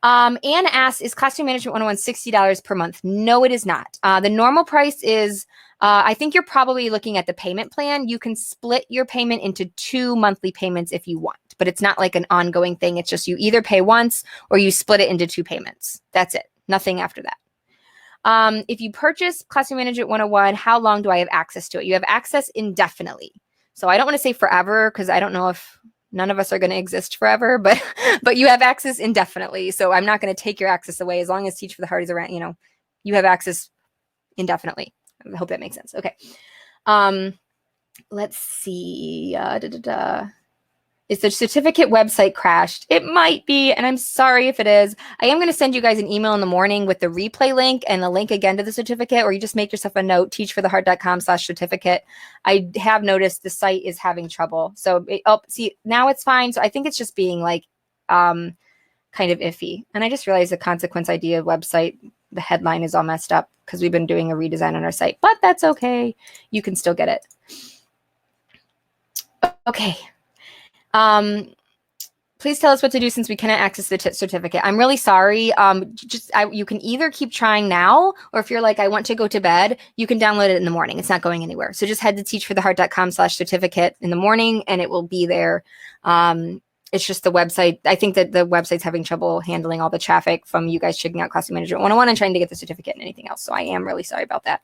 Anne asks, is Classroom Management 101 $60 per month? No, it is not. The normal price is, I think you're probably looking at the payment plan. You can split your payment into 2 monthly payments if you want, but it's not like an ongoing thing. It's just you either pay once or you split it into 2 payments. That's it. Nothing after that. If you purchase Classroom Management 101, how long do I have access to it? You have access indefinitely. So I don't want to say forever because I don't know if none of us are going to exist forever, but you have access indefinitely. So I'm not going to take your access away as long as Teach for the Heart is around. You have access indefinitely. I hope that makes sense. Okay. Let's see. Is the certificate website crashed? It might be, and I'm sorry if it is. I am going to send you guys an email in the morning with the replay link and a link again to the certificate, or you just make yourself a note, teachfortheheart.com/certificate. I have noticed the site is having trouble. So, see, now it's fine. So I think it's just being like kind of iffy. And I just realized the Consequence Idea website, the headline is all messed up because we've been doing a redesign on our site, but that's okay. You can still get it. Okay. Please tell us what to do since we cannot access the certificate. I'm really sorry. You can either keep trying now, or if you're like, I want to go to bed, you can download it in the morning. It's not going anywhere. So just head to teachfortheheart.com/certificate in the morning and it will be there. It's just the website. I think that the website's having trouble handling all the traffic from you guys checking out Classroom Management 101 and trying to get the certificate and anything else. So I am really sorry about that.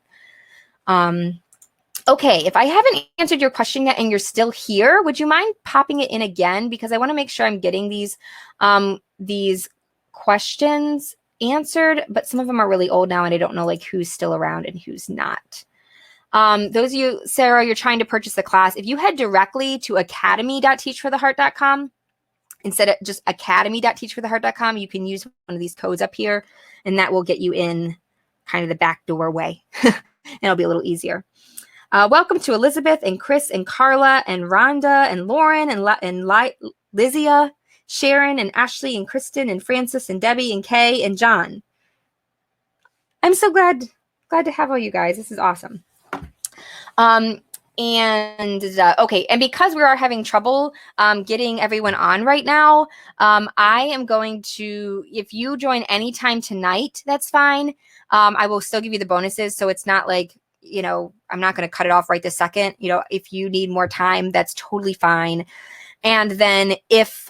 Okay, if I haven't answered your question yet and you're still here, would you mind popping it in again? Because I want to make sure I'm getting these questions answered, but some of them are really old now and I don't know like who's still around and who's not. Those of you, Sarah, you're trying to purchase a class. If you head directly to academy.teachfortheheart.com, instead of just academy.teachfortheheart.com, you can use one of these codes up here and that will get you in kind of the back door way. It'll be a little easier. Welcome to Elizabeth and Chris and Carla and Rhonda and Lauren and Lizia, Sharon and Ashley and Kristen and Francis and Debbie and Kay and John. I'm so glad to have all you guys. This is awesome. Okay, and because we are having trouble getting everyone on right now, I am going to, if you join anytime tonight, that's fine. I will still give you the bonuses, so it's not like, I'm not going to cut it off right this second. If you need more time, that's totally fine. And then if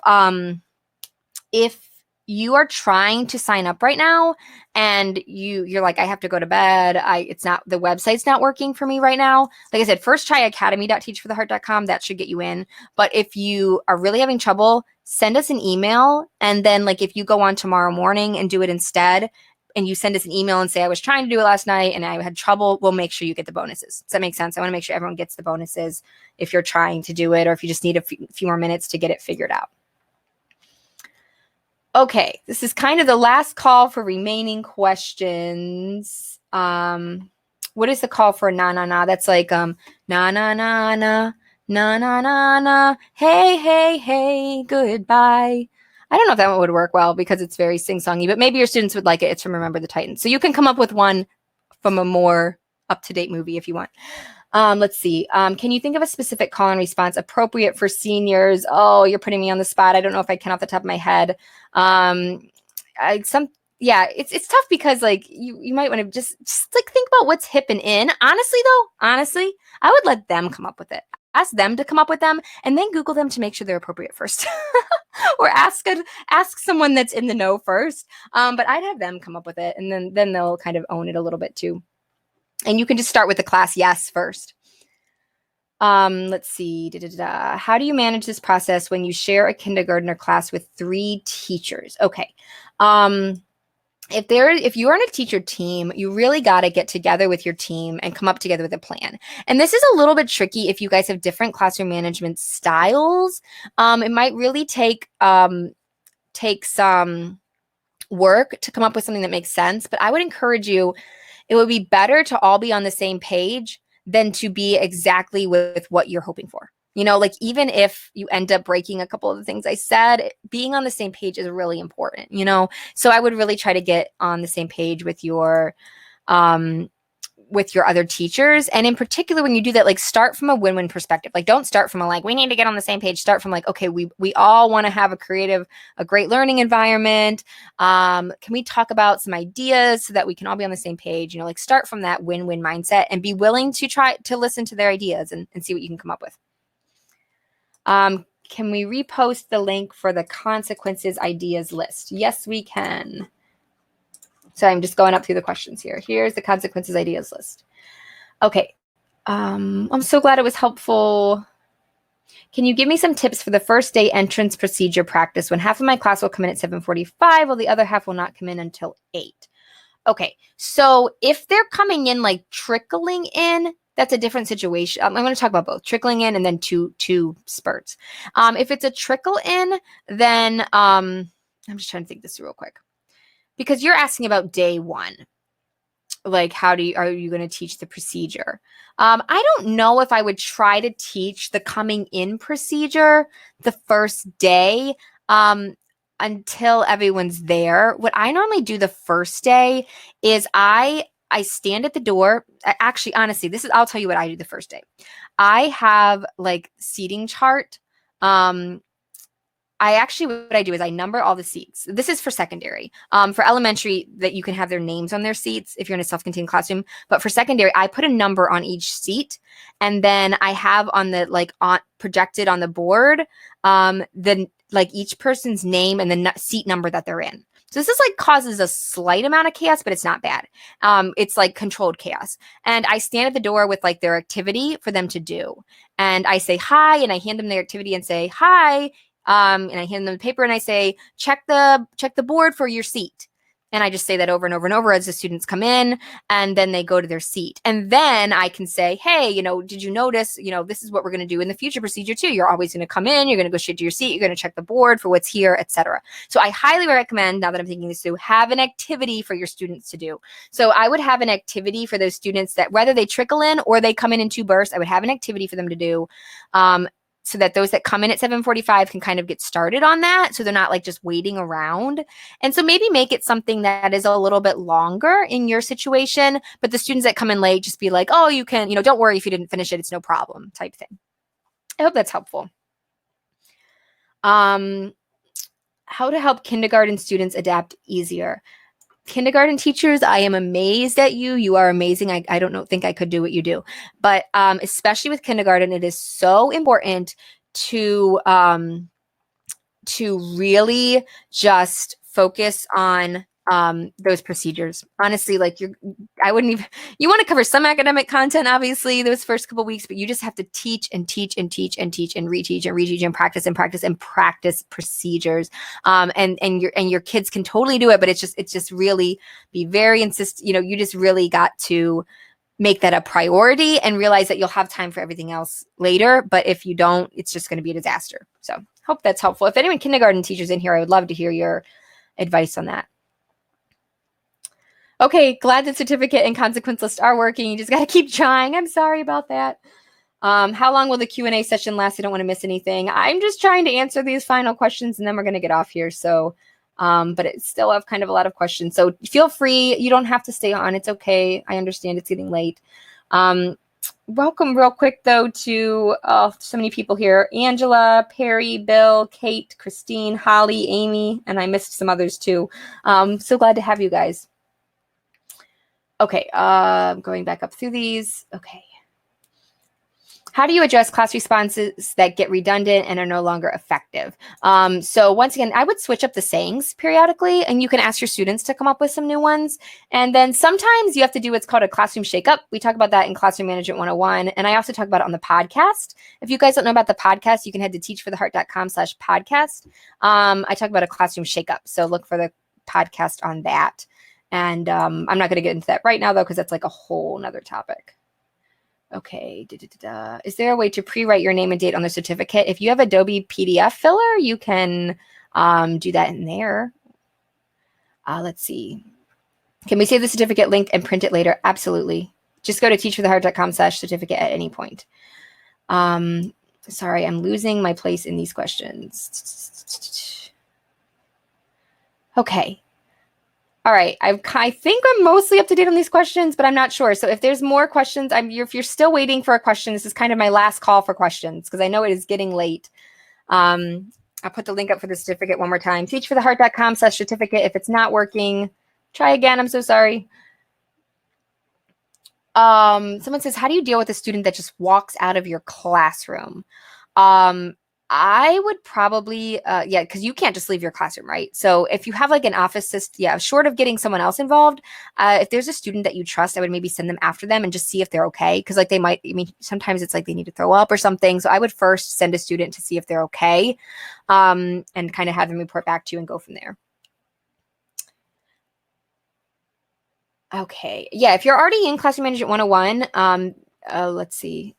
you are trying to sign up right now and you're like, I have to go to bed, the website's not working for me right now. Like I said, first try academy.teachfortheheart.com. That should get you in. But if you are really having trouble, send us an email. And then like, if you go on tomorrow morning and do it instead, and you send us an email and say, I was trying to do it last night and I had trouble, we'll make sure you get the bonuses. Does that make sense? I want to make sure everyone gets the bonuses if you're trying to do it, or if you just need a few more minutes to get it figured out. Okay, this is kind of the last call for remaining questions. What is the call for na? That's like na, hey, goodbye. I don't know if that one would work well because it's very sing-songy, but maybe your students would like it. It's from Remember the Titans. So you can come up with one from a more up-to-date movie if you want. Let's see. Can you think of a specific call and response appropriate for seniors? Oh, you're putting me on the spot. I don't know if I can off the top of my head. It's tough because like you might want to just like think about what's hip and in. Honestly, I would let them come up with it. Ask them to come up with them and then Google them to make sure they're appropriate first. Or ask someone that's in the know first. But I'd have them come up with it and then they'll kind of own it a little bit too. And you can just start with the class yes first. Let's see. How do you manage this process when you share a kindergartner class with 3 teachers? Okay. If you're on a teacher team, you really got to get together with your team and come up together with a plan. And this is a little bit tricky if you guys have different classroom management styles. It might really take some work to come up with something that makes sense. But I would encourage you, it would be better to all be on the same page than to be exactly with what you're hoping for. Like even if you end up breaking a couple of the things I said, being on the same page is really important, So I would really try to get on the same page with your with your other teachers. And in particular, when you do that, like start from a win-win perspective. Like don't start from a like, we need to get on the same page. Start from like, okay, we all want to have a great learning environment. Can we talk about some ideas so that we can all be on the same page? Like start from that win-win mindset and be willing to try to listen to their ideas and see what you can come up with. Can we repost the link for the consequences ideas list? Yes, we can. So I'm just going up through the questions here. Here's the consequences ideas list. Okay. I'm so glad it was helpful. Can you give me some tips for the first day entrance procedure practice when half of my class will come in at 7:45 while the other half will not come in until 8? Okay. So if they're coming in like trickling in, that's a different situation. I'm going to talk about both trickling in and then two spurts. If it's a trickle in, then I'm just trying to think this through real quick. Because you're asking about day one, like are you going to teach the procedure? I don't know if I would try to teach the coming in procedure the first day until everyone's there. What I normally do the first day is I stand at the door. Actually, honestly, I'll tell you what I do the first day. I have like seating chart. What I do is I number all the seats. This is for secondary. For elementary, that you can have their names on their seats if you're in a self-contained classroom. But for secondary, I put a number on each seat, and then I have on the projected on the board, each person's name and the seat number that they're in. So this is causes a slight amount of chaos, but it's not bad. It's like controlled chaos. And I stand at the door with their activity for them to do. And I say hi, and I hand them their activity and say hi. And I hand them the paper and I say, check the board for your seat. And I just say that over and over and over as the students come in, and then they go to their seat. And then I can say, hey, did you notice, this is what we're going to do in the future procedure too. You're always going to come in, you're going to go straight to your seat, you're going to check the board for what's here, etc. So I highly recommend, now that I'm thinking this through, have an activity for your students to do. So I would have an activity for those students that whether they trickle in or they come in two bursts, I would have an activity for them to do. So that those that come in at 7:45 can kind of get started on that. So they're not just waiting around. And so maybe make it something that is a little bit longer in your situation, but the students that come in late, just be like, oh, you can, don't worry if you didn't finish it, it's no problem type thing. I hope that's helpful. How to help kindergarten students adapt easier. Kindergarten teachers, I am amazed at you. You are amazing. I don't think I could do what you do. But especially with kindergarten, it is so important to really just focus on those procedures. Honestly, you want to cover some academic content, obviously, those first couple weeks, but you just have to teach and teach and teach and teach and reteach and reteach and practice and practice and practice procedures. And your kids can totally do it, but it's just really be very you just really got to make that a priority and realize that you'll have time for everything else later. But if you don't, it's just going to be a disaster. So hope that's helpful. If anyone kindergarten teachers in here, I would love to hear your advice on that. Okay, glad the certificate and consequence list are working. You just got to keep trying. I'm sorry about that. How long will the Q&A session last? I don't want to miss anything. I'm just trying to answer these final questions and then we're going to get off here. So, but it still have kind of a lot of questions. So feel free. You don't have to stay on. It's okay. I understand it's getting late. Welcome real quick though to so many people here. Angela, Perry, Bill, Kate, Christine, Holly, Amy, and I missed some others too. So glad to have you guys. Okay, going back up through these. Okay. How do you address class responses that get redundant and are no longer effective? So once again, I would switch up the sayings periodically, and you can ask your students to come up with some new ones. And then sometimes you have to do what's called a classroom shakeup. We talk about that in Classroom Management 101, and I also talk about it on the podcast. If you guys don't know about the podcast, you can head to teachfortheheart.com/podcast. I talk about a classroom shakeup, so look for the podcast on that. And I'm not going to get into that right now, though, because that's a whole nother topic. Okay. Is there a way to pre-write your name and date on the certificate? If you have Adobe PDF filler, you can do that in there. Let's see. Can we save the certificate link and print it later? Absolutely. Just go to teachfortheheart.com/certificate at any point. Sorry, I'm losing my place in these questions. Okay. All right. I think I'm mostly up to date on these questions, but I'm not sure. So if there's more questions, if you're still waiting for a question, this is kind of my last call for questions because I know it is getting late. I'll put the link up for the certificate one more time. teachfortheheart.com/certificate. If it's not working, try again. I'm so sorry. Someone says, how do you deal with a student that just walks out of your classroom? I would probably, because you can't just leave your classroom, right? So if you have like an office system, short of getting someone else involved, if there's a student that you trust, I would maybe send them after them and just see if they're okay. Because like sometimes it's like they need to throw up or something. So I would first send a student to see if they're okay, and kind of have them report back to you and go from there. Okay. Yeah, if you're already in Classroom Management 101, let's see.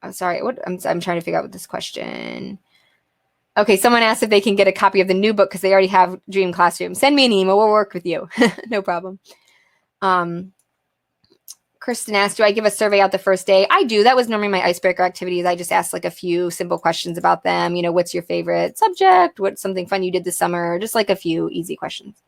I'm sorry. I'm trying to figure out what this question. Okay, someone asked if they can get a copy of the new book because they already have Dream Classroom. Send me an email. We'll work with you. No problem. Kristen asked, do I give a survey out the first day? I do. That was normally my icebreaker activities. I just asked like a few simple questions about them. What's your favorite subject? What's something fun you did this summer? Just like a few easy questions.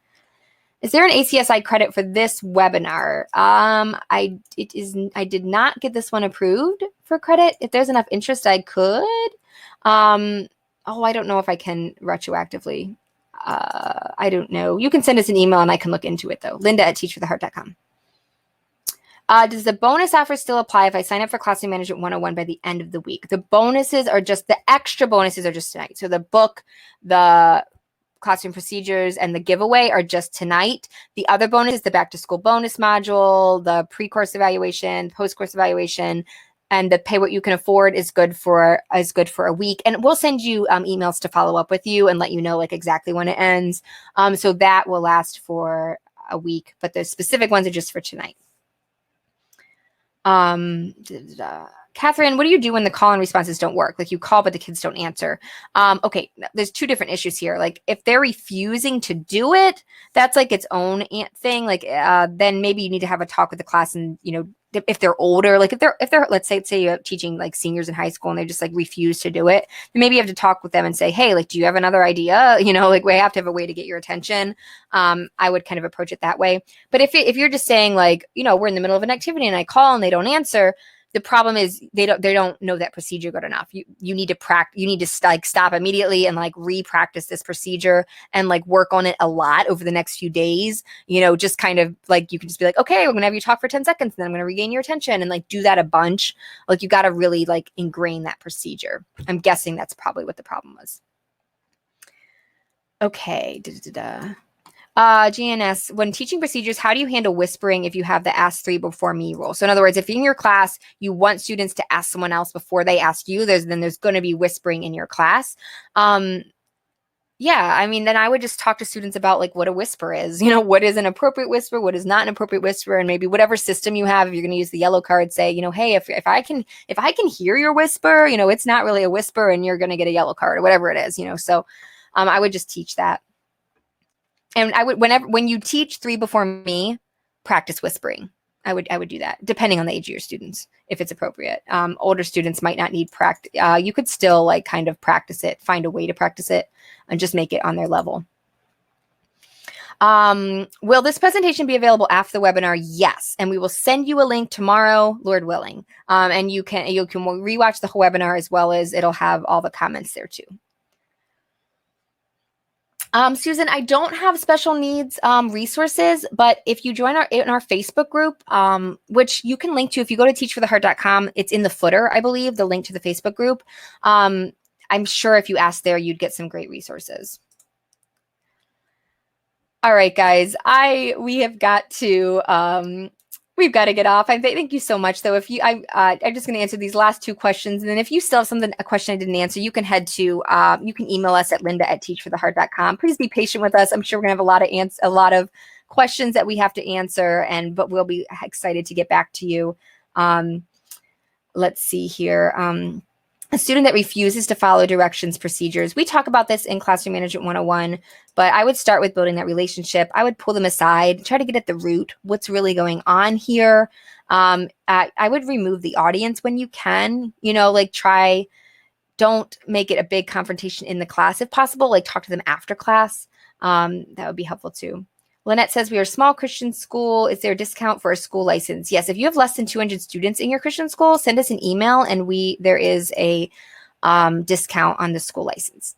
Is there an ACSI credit for this webinar? I did not get this one approved for credit. If there's enough interest, I could. I don't know if I can retroactively. I don't know. You can send us an email and I can look into it though. Linda@teachfortheheart.com. Does the bonus offer still apply if I sign up for Classroom Management 101 by the end of the week? The extra bonuses are just tonight. So the book, the classroom procedures, and the giveaway are just tonight. The other bonus, the back to school bonus module, the pre-course evaluation, post-course evaluation, and the pay what you can afford is good for a week. And we'll send you emails to follow up with you and let you know like exactly when it ends. So that will last for a week, but the specific ones are just for tonight. Catherine, what do you do when the call and responses don't work? Like you call, but the kids don't answer. Okay, there's two different issues here. Like if they're refusing to do it, that's like its own thing. Like then maybe you need to have a talk with the class and, if they're older, like if they're, let's say you're teaching like seniors in high school and they just like refuse to do it, then maybe you have to talk with them and say, hey, like, do you have another idea? Like we have to have a way to get your attention. I would kind of approach it that way. But if you're just saying like, we're in the middle of an activity and I call and they don't answer, the problem is they don't know that procedure good enough. You need to practice. You need to like stop immediately and like re-practice this procedure and like work on it a lot over the next few days. Just kind of like you can just be like, okay, we're gonna have you talk for 10 seconds, and then I'm gonna regain your attention, and like do that a bunch. Like you got to really like ingrain that procedure. I'm guessing that's probably what the problem was. Okay. GNS, when teaching procedures, how do you handle whispering if you have the ask three before me rule? So in other words, if in your class, you want students to ask someone else before they ask you, there's going to be whispering in your class. Then I would just talk to students about like what a whisper is, what is an appropriate whisper, what is not an appropriate whisper, and maybe whatever system you have, if you're going to use the yellow card, say, hey, if I can hear your whisper, it's not really a whisper and you're going to get a yellow card or whatever it is, so I would just teach that. And I would, when you teach three before me, practice whispering. I would do that, depending on the age of your students, if it's appropriate. Older students might not need practice. You could still like kind of practice it, find a way to practice it, and just make it on their level. Will this presentation be available after the webinar? Yes, and we will send you a link tomorrow, Lord willing. And you can rewatch the whole webinar as well as it'll have all the comments there too. Susan, I don't have special needs resources, but if you join in our Facebook group, which you can link to if you go to teachfortheheart.com, it's in the footer, I believe, the link to the Facebook group. I'm sure if you ask there, you'd get some great resources. All right, guys, we have got to we've got to get off. Thank you so much, though. I'm just going to answer these last two questions, and then if you still have a question I didn't answer, you can you can email us at linda@teachfortheheart.com. Please be patient with us. I'm sure we're going to have a lot of questions that we have to answer, but we'll be excited to get back to you. Let's see here. A student that refuses to follow directions, procedures. We talk about this in Classroom Management 101, but I would start with building that relationship. I would pull them aside, try to get at the root, what's really going on here. I would remove the audience when you can, don't make it a big confrontation in the class if possible, like talk to them after class. That would be helpful too. Lynette says, we are a small Christian school. Is there a discount for a school license? Yes, if you have less than 200 students in your Christian school, send us an email and there is a discount on the school license.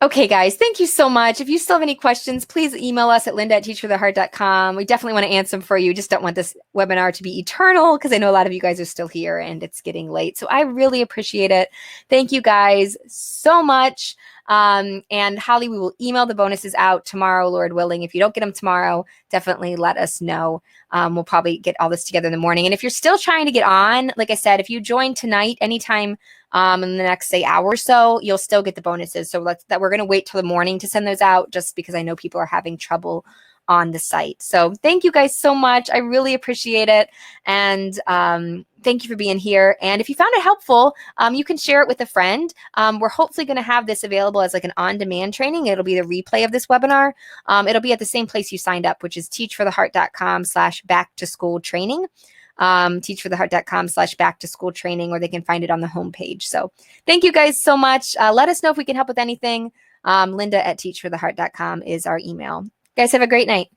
Okay, guys, thank you so much. If you still have any questions, please email us at linda@teachfortheheart.com. We definitely want to answer them for you. Just don't want this webinar to be eternal because I know a lot of you guys are still here and it's getting late. So I really appreciate it. Thank you guys so much. And Holly, we will email the bonuses out tomorrow, Lord willing. If you don't get them tomorrow, definitely let us know. We'll probably get all this together in the morning. And if you're still trying to get on, like I said, if you join tonight, anytime in the next, say, hour or so, you'll still get the bonuses. So we're going to wait till the morning to send those out just because I know people are having trouble on the site. So thank you guys so much. I really appreciate it. And thank you for being here. And if you found it helpful, you can share it with a friend. We're hopefully going to have this available as like an on-demand training. It'll be the replay of this webinar. It'll be at the same place you signed up, which is teachfortheheart.com/back-to-school-training. Teachfortheheart.com/back-to-school-training, or they can find it on the homepage. So thank you guys so much. Let us know if we can help with anything. Linda@teachfortheheart.com is our email. Guys, have a great night.